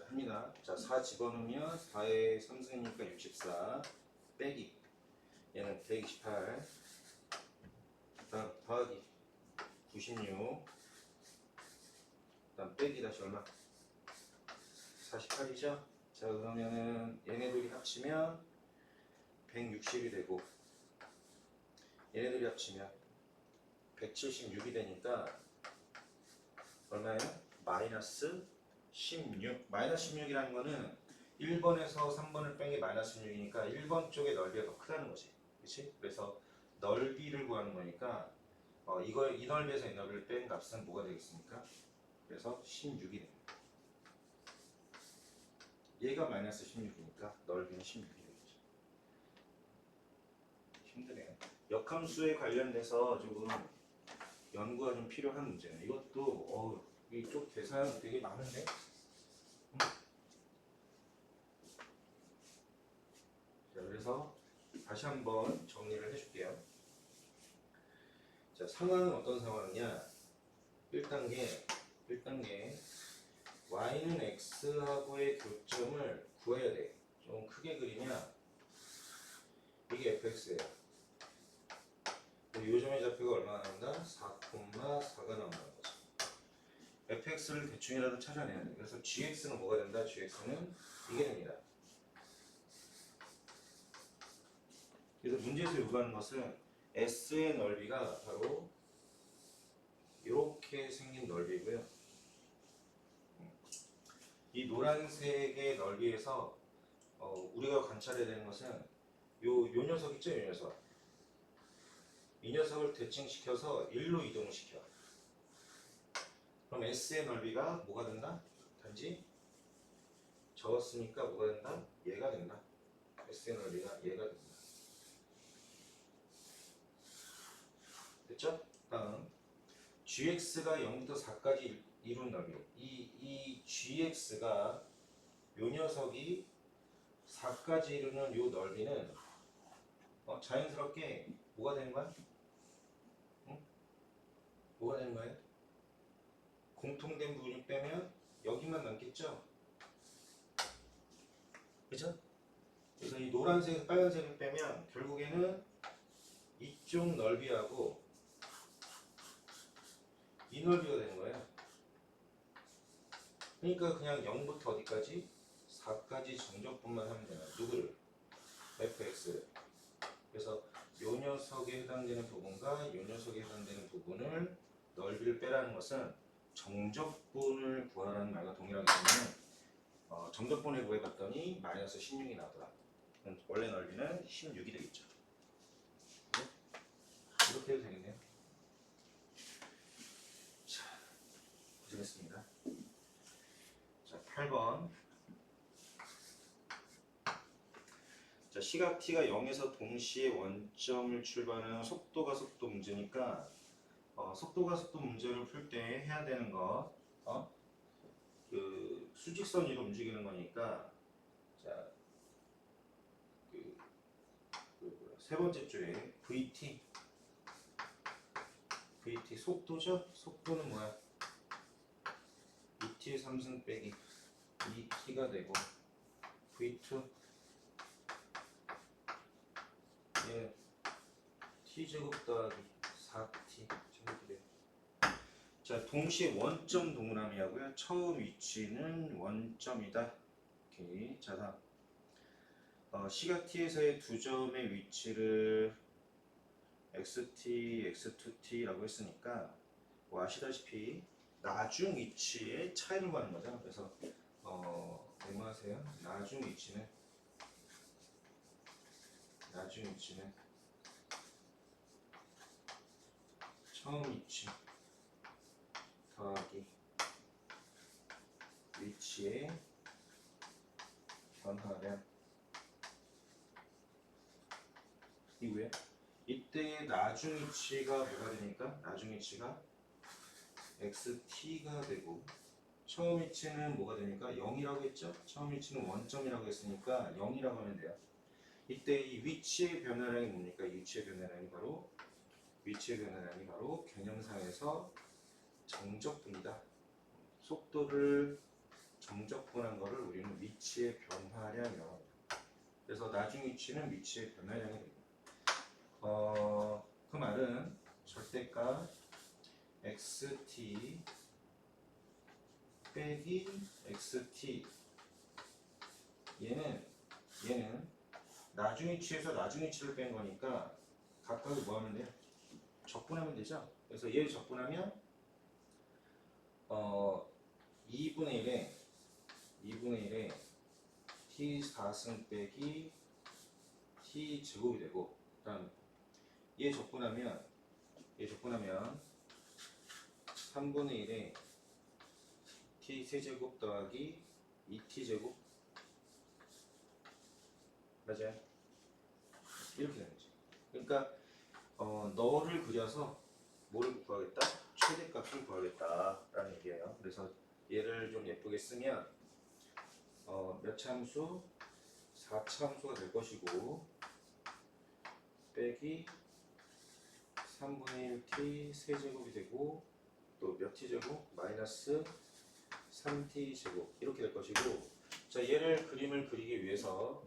합니다. 자 4 집어넣으면 4의 3승이니까 64 빼기 얘는 128 다음 더하기 96 다음 빼기 다시 얼마? 48이죠? 자 그러면은 얘네들이 합치면 160이 되고 얘네들이 합치면 176이 되니까 얼마예요? 마이너스 16. 마이너스 16이라는 거는 1번에서 3번을 뺀 게 마이너스 16이니까 1번 쪽의 넓이가 더 크다는 거지. 그치? 그래서 넓이를 구하는 거니까 이 넓이에서 이 넓이를 뺀 값은 뭐가 되겠습니까? 그래서 16이 됩니다. 얘가 마이너스 16이니까 넓이는 16이 되겠죠. 힘드네요. 역함수에 관련돼서 조금 연구가 좀 필요한 문제네요. 이것도 이쪽 계산 되게 많은데? 자, 그래서 다시 한번 정리를 해줄게요. 자, 상황은 어떤 상황이냐? 1단계 y는 x하고의 교점을 구해야 돼. 좀 크게 그리면 이게 fx예요. 요점의 좌표가 얼마나 나온다? 4,4가 나온다는 거죠. fx를 대충이라도 찾아내야 돼. 그래서 gx는 뭐가 된다? gx는 이게 됩니다. 그래서 문제에서 요구하는 것은 S의 넓이가 바로 이렇게 생긴 넓이고요. 이 노란색의 넓이에서 우리가 관찰해야 되는 것은 요 녀석 있죠? 요 녀석. 이 녀석을 대칭시켜서 1로 이동을 시켜. 그럼 S의 넓이가 뭐가 된다? 단지 적었으니까 뭐가 된다? 얘가 된다. S의 넓이가 얘가 된다. 됐죠? 다음 gx가 0부터 4까지 이룬 넓이. 이 gx가 요 녀석이 4까지 이루는 요 넓이는 자연스럽게 뭐가 되는 거야? 응? 뭐가 되는 거예요? 공통된 부분이 빼면 여기만 남겠죠? 그죠? 그래서 이 노란색, 빨간색을 빼면 결국에는 이쪽 넓이하고 이 넓이가 되는 거예요. 그러니까 그냥 0부터 어디까지? 4까지 정적분만 하면 되나? 누구를? fx를. 그래서 요 녀석에 해당되는 부분과 요 녀석에 해당되는 부분을 넓이를 빼라는 것은 정적분을 구하라는 말과 동일하기 때문에 정적분을 구해봤더니 마이너스 16이 나오더라. 그럼 원래 넓이는 16이 되겠죠. 네? 이렇게 해도 되겠네요. 자, 고생했습니다. 자, 8번. 자, 시각 t가 0에서 동시에 원점을 출발하는 속도가 속도 문제니까 속도가 속도 문제를 풀 때 해야 되는 거 그 수직선 위로 움직이는 거니까 자, 세 번째 줄에 VT 속도죠? 속도는 뭐야? 2t의 3승 빼기 2t가 되고 V2 예, t제곱 더하기 4t 제곱이 돼요. 자, 동시에 원점 동그라미하고요. 처음 위치는 원점이다. 오케이. 자, 다음 시각 t에서의 두 점의 위치를 xt, x2t라고 했으니까 뭐 아시다시피 나중 위치의 차이를 구하는 거죠. 그래서 메모하세요. 나중 위치는 처음 위치 더하기 위치의 변화량 이고요. 이때 나중 위치가 뭐가 되니까 나중 위치가 xt가 되고 처음 위치는 뭐가 되니까 0이라고 했죠? 처음 위치는 원점이라고 했으니까 0이라고 하면 돼요. 이때 이 위치의 변화량이 뭡니까? 이 위치의 변화량이 바로 개념상에서 정적분이다. 속도를 정적분한 거를 우리는 위치의 변화량이라고 합니다. 그래서 나중 위치는 위치의 변화량이 됩니다. 그 말은 절대값 xt 빼기 xt 얘는 나중 위치에서 나중 위치를 뺀 거니까 각각을 뭐 하면 돼요? 적분하면 되죠? 그래서 얘를 적분하면 2분의 1에 t 4승 빼기 t 제곱이 되고 그 다음 얘 적분하면 3분의 1에 t 세제곱 더하기 2t 제곱 맞아요? 이렇게 되는 거지. 그러니까 너를 그려서 뭐를 구하겠다? 최대값을 구하겠다라는 얘기예요. 그래서 얘를 좀 예쁘게 쓰면 몇 참수? 4참수가 될 것이고 빼기 3분의 1t 세제곱이 되고 또 몇 t제곱? 마이너스 3t 제곱 이렇게 될 것이고 자 얘를 그림을 그리기 위해서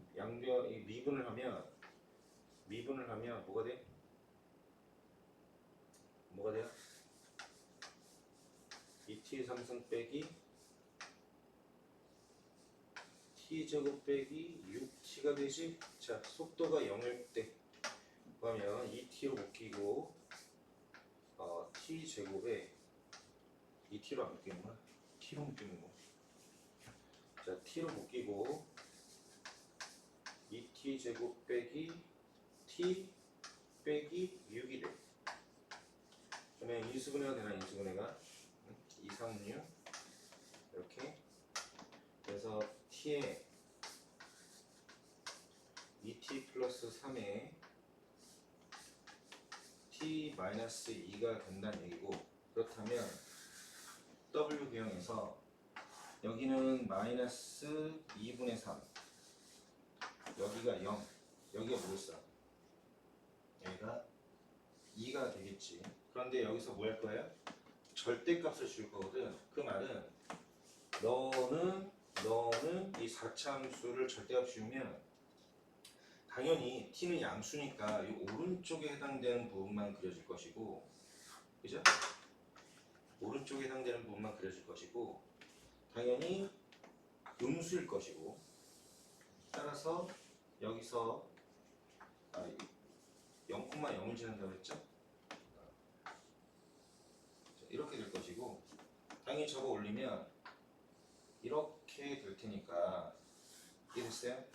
미분을 하면 뭐가 돼? 뭐가 돼요? 2t 3승 빼기 t제곱 빼기 6t가 되지? 자 속도가 0일 때 그러면 2t로 묶이고 t제곱에 2t로 안 묶이는구나. t로 묶이는 거. 자 t로 묶이고 2t제곱 빼기 t 빼기 6이 돼. 그러면 인수분해가 되나 인수분해가? 2, 3, 6 이렇게 그래서 t에 2t 플러스 3에 t 마이너스 2가 된다는 얘기고 그렇다면 w 규형에서 여기는 마이너스 2분의 3 여기가 0 여기가 뭐였어? 여기가 2가 되겠지. 그런데 여기서 뭐 할 거예요? 절대값을 줄 거거든. 그 말은 너는 너는 이 4차 함수를 절대값 씌우면 당연히 t는 양수니까 이 오른쪽에 해당되는 부분만 그려질 것이고, 그죠? 오른쪽에 해당되는 부분만 그려질 것이고, 당연히 음수일 것이고, 따라서 여기서 0,0을 지난다고 했죠? 이렇게 될 것이고, 당연히 저거 올리면 이렇게 될 테니까, 이해됐어요?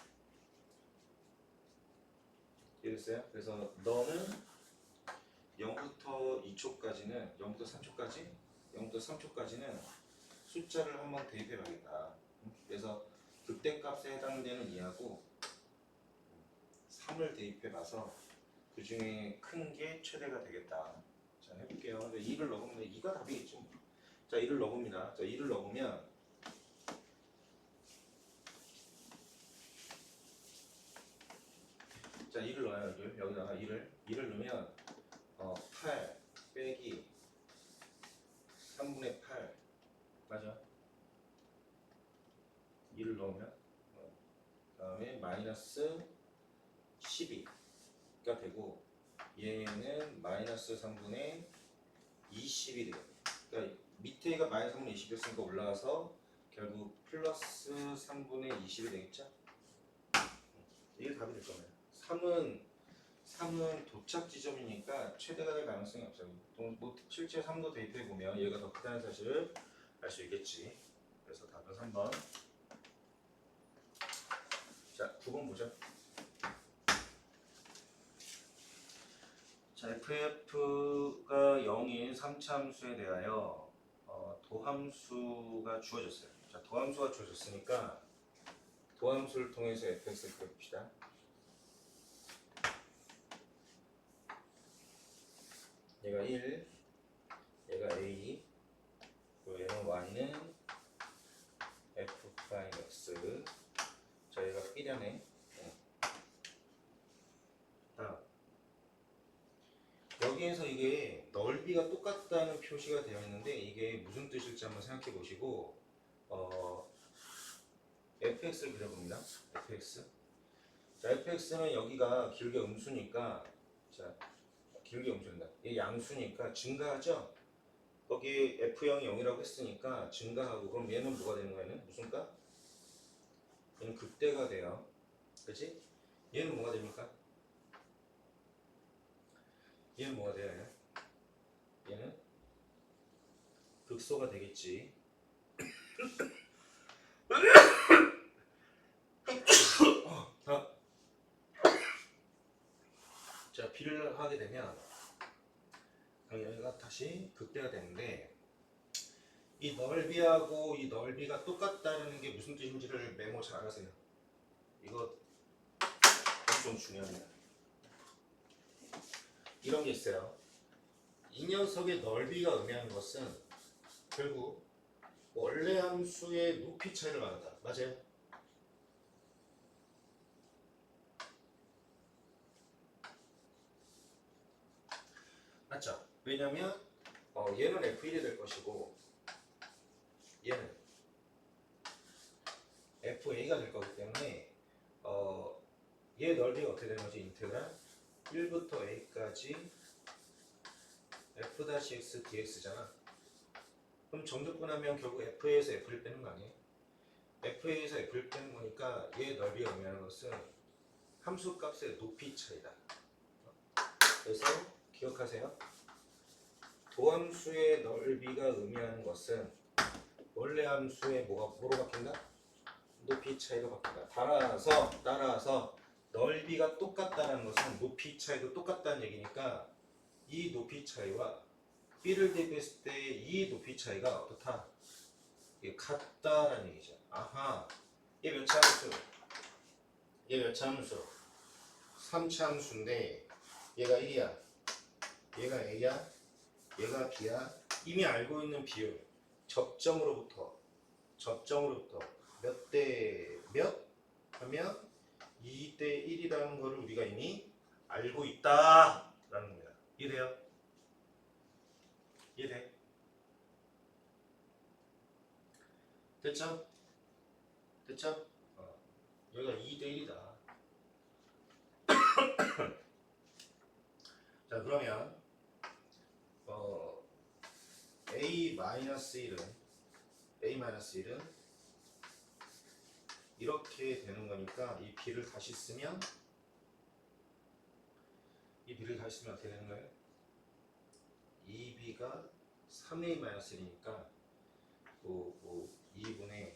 이해됐어요? 그래서 너는 0부터 2초까지는 0부터 3초까지 0부터 3초까지는 숫자를 한번 대입해 봐야겠다. 그래서 극대값에 해당되는 2하고 3을 대입해 봐서 그 중에 큰 게 최대가 되겠다. 자, 해볼게요. 2를 넣으면 2가 답이겠죠. 자, 2를 넣습니다. 자, 2를 넣으면 자, 2를 넣어요. 여기다가 2를 넣으면 8 빼기 3분의 8 맞아. 2를 넣으면 다음에 마이너스 12가 되고, 얘는 마이너스 3분의 20이 돼요. 그러니까 밑에가 마이너스 3분의 20이었으니까 올라가서 결국 플러스 3분의 20이 되겠죠? 이게 답이 될 거예요. 3은 도착 지점이니까 최대가 될 가능성이 없어요. 뭐 실제 3도 대입해 보면 얘가 더 크다는 사실을 알 수 있겠지. 그래서 답은 3번. 자, 9번 보죠. 자, FF가 0인 3차 함수에 대하여 도함수가 주어졌어요. 자, 도함수가 주어졌으니까 도함수를 통해서 fx를 그려봅시다. 얘가 1, 얘가 a, 그리고 얘는 y는 f 프라임 x. 자, 얘가 B라네. 여기에서 이게 넓이가 똑같다는 표시가 되어 있는데 이게 무슨 뜻일지 한번 생각해 보시고 fx를 그려봅니다. fx. 자, fx는 여기가 길게 음수니까, 자, 길게 음수입니다. 이게 양수니까 증가하죠? 거기 f0이 0이라고 했으니까 증가하고, 그럼 얘는 뭐가 되는 거야? 얘는 무슨 가? 얘는 극대가 돼요. 그치? 얘는 뭐가 됩니까? 얘는 뭐가 돼요? 얘는 극소가 되겠지. 자, B를 하게 되면 여기가 다시 극대가 되는데, 이 넓이하고 이 넓이가 똑같다는 게 무슨 뜻인지를 메모 잘 하세요. 이거 엄청 중요합니다. 이런 게 있어요. 이 녀석의 넓이가 의미하는 것은 결국 원래 함수의 높이 차이를 말한다. 맞아요? 맞죠? 왜냐면 얘는 F1이 될 것이고 얘는 FA가 될 거기 때문에 얘 넓이가 어떻게 되는 거지? 인테그랄 1부터 A까지 F-X dx잖아. 그럼 정적분하면 결국 F에서 F를 빼는 거 아니에요? F에서 F를 빼는 거니까 얘 넓이가 의미하는 것은 함수 값의 높이 차이다. 그래서 기억하세요. 도함수의 넓이가 의미하는 것은 원래 함수의 뭐로 바뀐다? 높이 차이로 바뀐다. 따라서 넓이가 똑같다는 것은 높이 차이도 똑같다는 얘기니까 이 높이 차이와 B를 대입했을 때 이 높이 차이가 어떻다? 이게 같다라는 얘기죠. 아하, 얘 몇 차 함수? 얘 몇 차 함수? 3차 함수인데 얘가 1이야. 얘가 A야. 얘가 B야. 이미 알고 있는 비율 접점으로부터 몇 대 몇 하면 2대 1이라는 거를 우리가 이미 알고 있다라는 겁니다. 이해돼요? 이해돼? 됐죠? 됐죠? 여기가 2대1이다. 자 그러면 A-1은 이렇게 되는 거니까 이 B를 다시 쓰면 어떻게 되는 거예요? 2B가 3A-1이니까 뭐 2분의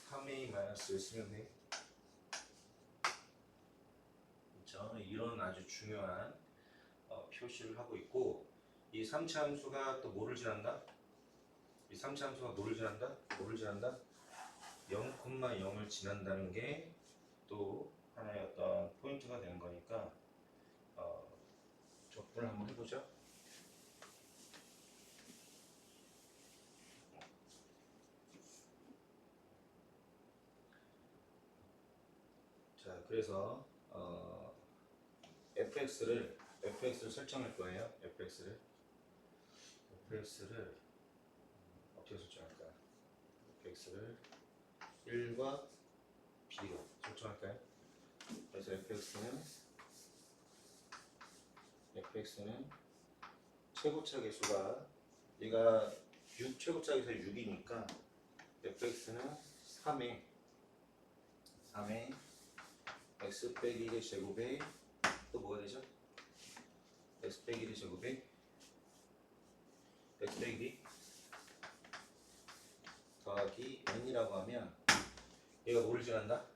3A-1을 쓰면 돼. 그렇죠? 이런 아주 중요한 표시를 하고 있고, 이 3차 함수가 또 뭐를 지난다? 0,0을 지난다는 게 또 하나의 어떤 포인트가 되는 거니까 적분을 한번 해보죠. 자, 그래서 fx를 설정할 거예요. fx를 어떻게 설정할까? fx를 1과 b로 설정할까요? 그래서 fx는 최고차 계수가 얘가 6 최고차 계수 6이니까 fx는 3에 x 빼기 1의 제곱에 또 뭐가 되죠? x 빼기 1의 제곱에 x 빼기 1 더하기 n이라고 하면 얘가 뭐를 지난다?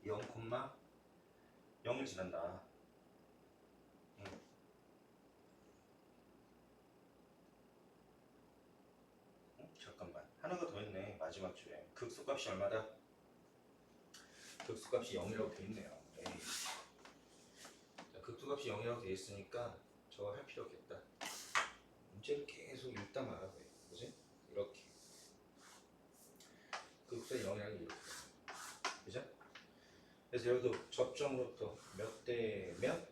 0,0을 지난다. 잠깐만, 하나가 더 있네. 마지막 줄에 극소값이 얼마다? 극소값이 0이라고 돼 있네요. 자, 극소값이 0이라고 돼 있으니까 저거 할 필요 없겠다. 문제를 계속 읽다 말아야 돼. 그지? 이렇게 극소값이 0이라는 게 이렇게. 그죠? 그래서 여기도 접점으로부터 몇 대 몇?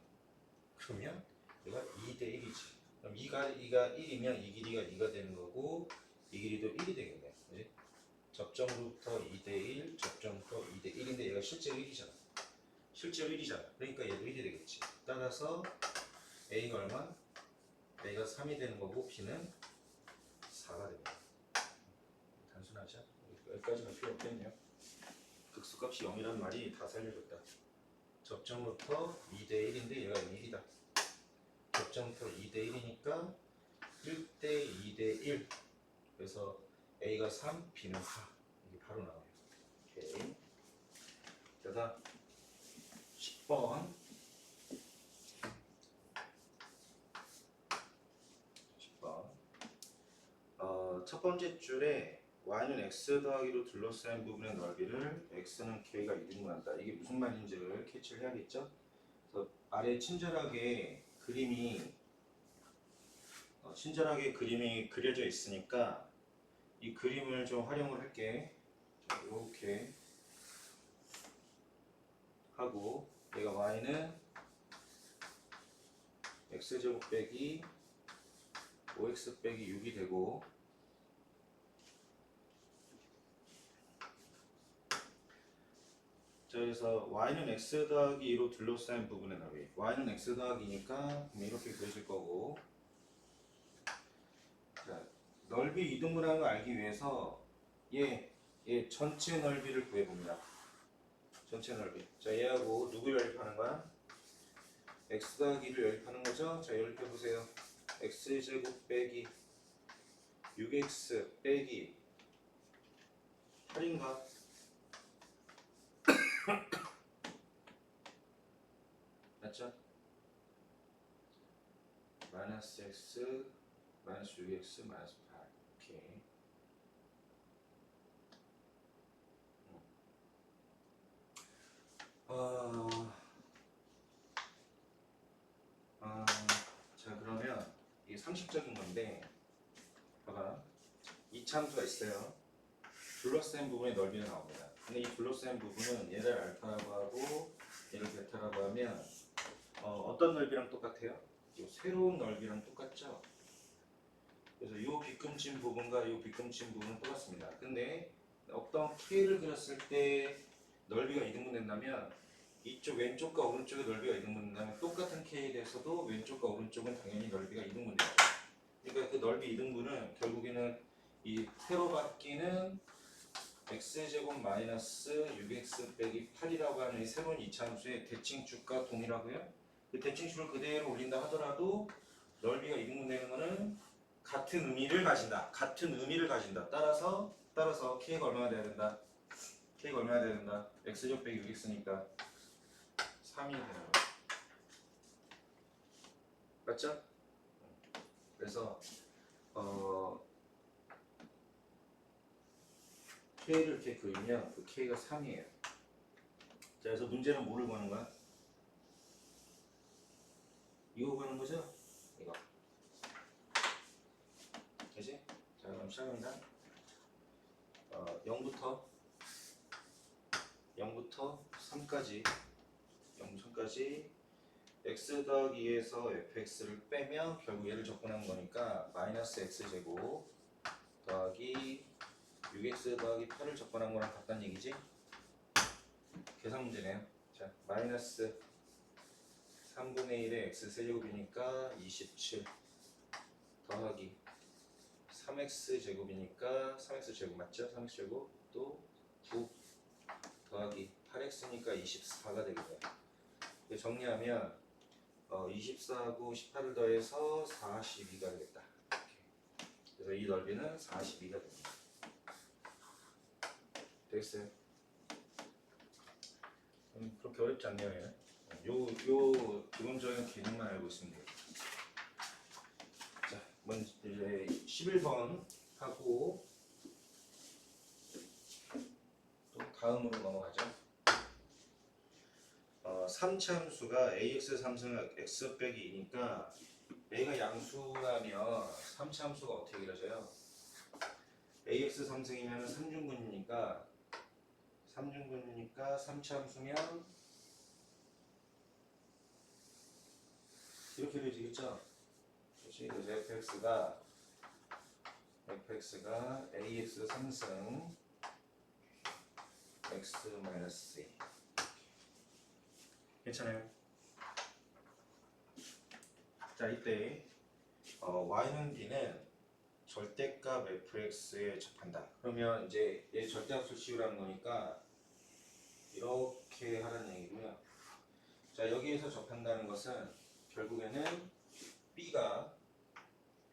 그러면 얘가 2대 1이지. 그럼 2가 1이면 이 길이가 2가 되는 거고 이 길이도 1이 되겠네. 그지? 접점으로부터 2대 1, 접점부터 2대 1인데 얘가 실제로 1이잖아. 그러니까 얘도 1이 되겠지. 따라서 A가 얼마? A가 3이 되는 거고 B는 4가 됩니다. 단순하죠? 여기까지는 필요 없겠네요. 극소값이 0이라는 말이 다 살려줬다. 접점부터 2대 1인데 얘가 1이다. 접점부터 2대 1이니까 1대 2대 1. 그래서 A가 3, B는 4. 이게 바로 나와요. 오케이. 그다음 10번. 첫 번째 줄에 y는 x 더하기로 둘러싸인 부분의 넓이를 x는 k가 2등분한다. 이게 무슨 말인지를 캐치를 해야겠죠? 그래서 아래 친절하게 그림이 그려져 있으니까 이 그림을 좀 활용을 할게. 자, 이렇게 하고 얘가 y는 x제곱 빼기 5x 빼기 6이 되고, 자, 그래서 y는 x 더하기 2로 둘러싸인 부분의 넓이, y는 x 더하기니까 이렇게 그려질 거고, 자, 넓이 2등분하는 걸 알기 위해서 얘 전체 넓이를 구해봅니다. 전체 넓이. 자, 얘하고 누구를 연립하는 거야? x 더하기를 연립하는 거죠? 자, 연립해보세요. x제곱 빼기 6x 빼기 8인가? 맞죠? 마이너스 x 마이너스 6x 마이너스 8. 오케이. 자, 그러면 이게 상식적인 건데, 봐봐. 이 참수가 있어요. 둘러싸인 부분의 넓이가 나옵니다. 근데 이 둘러싸인 부분은 얘를 알파라고 하고 얘를 베타라고 하면 어떤 넓이랑 똑같아요? 이 새로운 넓이랑 똑같죠? 그래서 이 비금친 부분과 이 비금친 부분은 똑같습니다. 근데 어떤 K를 그렸을 때 넓이가 이등분된다면 이쪽 왼쪽과 오른쪽의 넓이가 이등분된다면 똑같은 K에 대해서도 왼쪽과 오른쪽은 당연히 넓이가 이등분돼요. 그러니까 그 넓이 이등분은 결국에는 이 세로 바뀌는 x제곱 마이너스 6x 빼기 8이라고 하는 이 새로운 이차함수의 대칭축과 동일하고요. 그 대칭축을 그대로 올린다 하더라도 넓이가 이등분되는 것은 같은 의미를 가진다. 같은 의미를 가진다. 따라서 k가 얼마나 돼야 된다? k가 얼마나 돼야 된다? x제곱 빼기 6x니까 3이 되는 거야. 맞죠? 그래서 k를 이렇게 그리면 그 k가 3이에요. 자, 그래서 문제는 뭐를 구하는 거야? 이거 구하는 거죠? 이거. 그지? 자, 그럼 시작합니다. 0부터 3까지 0부터까지 x 더하기 2에서 fx를 빼면 결국 얘를 접근한 거니까 마이너스 x제곱 더하기 6x 더하기 8을 접근한 거랑 같다는 얘기지? 계산 문제네요. 자, 마이너스 3분의 1의 x 세제곱이니까 27 더하기 3x 제곱이니까 3x 제곱 맞죠? 3x 제곱 또 9 더하기 8x니까 24가 되겠네요. 정리하면 24하고 18을 더해서 42가 되겠다. 이렇게. 그래서 이 넓이는 42가 됩니다. 되겠어요? 그렇게 어렵지 않네요. 얘는. 요 기본적인 개념만 알고 있으면 돼요. 자, 먼저 이제 11번 하고 또 다음으로 넘어가죠. 3차함수가 ax 3승 x 빼기 2니까 a가 양수라면 3차함수가 어떻게 그려져요? ax 3승이면 3중근이니까 3차함수면 이렇게 그려지겠죠? 그렇지? 그래서 fx가 ax 3승 x 마이너스 2 괜찮아요? 자, 이때 y는 b는 절대값 fx에 접한다. 그러면 이제 얘 절대값을 씌우라는 거니까 이렇게 하라는 얘기고요. 자, 여기에서 접한다는 것은 결국에는 b가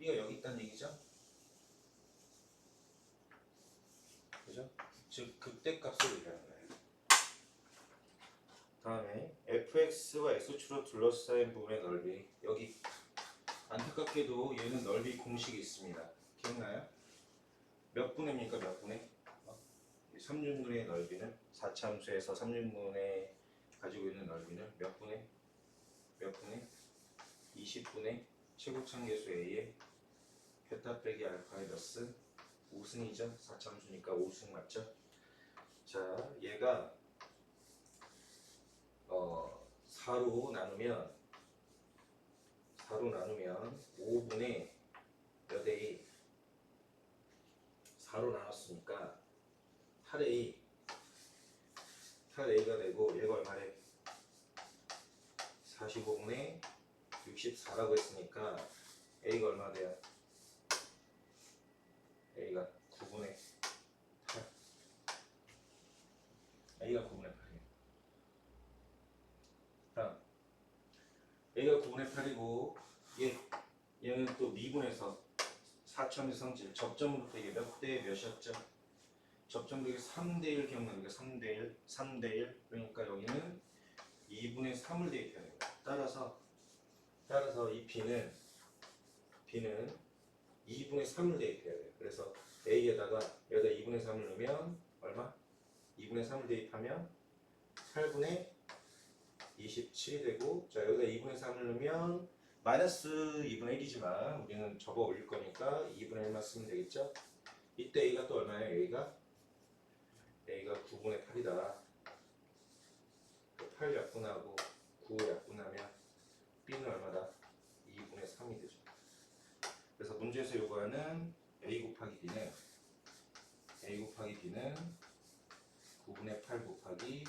여기 있다는 얘기죠. 그죠? 즉 극대값을 얘기하는 거예요. 다음에 fx와 x축으로 둘러싸인 부분의 넓이. 여기 안타깝게도 얘는 넓이 공식이 있습니다. 기억나요? 몇 분의입니까? 몇 분의? 3중근의 넓이는 4차함수에서 3중근에 가지고 있는 넓이는 몇 분의? 20분의 최고차계수 a의 베타 빼기 알파의 몇승? 5승이죠. 4차함수니까 5승 맞죠? 자, 얘가 4로 나누면 5분의 몇 a 4로 나눴으니까 8a가 되고 얘가 얼마래? 45분의 64라고 했으니까 a가 얼마 돼요? a가 9분의 8 a가 9분의 8이에요. 다음 a가 9분의 8이고 얘는 또 미분해서 4차함수 성질 접점부터 이게 몇 대 몇이었죠? 접점들이 3대1 기억나니까 3대1 그러니까 여기는 2분의 3을 대입해야 됩니다. 따라서 이 b는 2분의 3을 대입해야 돼요. 그래서 a에다가 여기다 2분의 3을 넣으면 얼마? 2분의 3을 대입하면 8분의 27이 되고, 자, 여기다 2분의 3을 넣으면 마이너스 2분의 1이지만 우리는 접어 올릴 거니까 2분의 1만 쓰면 되겠죠? 이때 a가 또 얼마예요? a가 9분의 8이다. 8 약분하고 9 약분하면 b는 얼마다? 2분의 3이 되죠. 그래서 문제에서 요구하는 a 곱하기 b는 넓이는 9분의 8 곱하기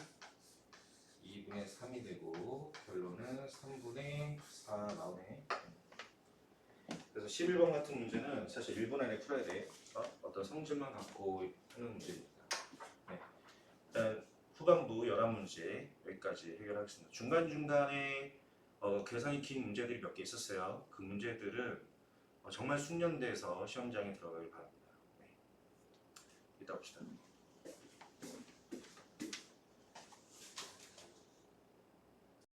2분의 3이 되고 결론은 3분의 4 나오네. 그래서 11번 같은 문제는 사실 1분 안에 풀어야 돼. 어떤 성질만 갖고 하는 문제입니다. 네. 일단 후반부 11문제 여기까지 해결하겠습니다. 중간중간에 계산이 긴 문제들이 몇 개 있었어요. 그 문제들은 정말 숙련돼서 시험장에 들어가길 바랍니다. 네. 이따 봅시다.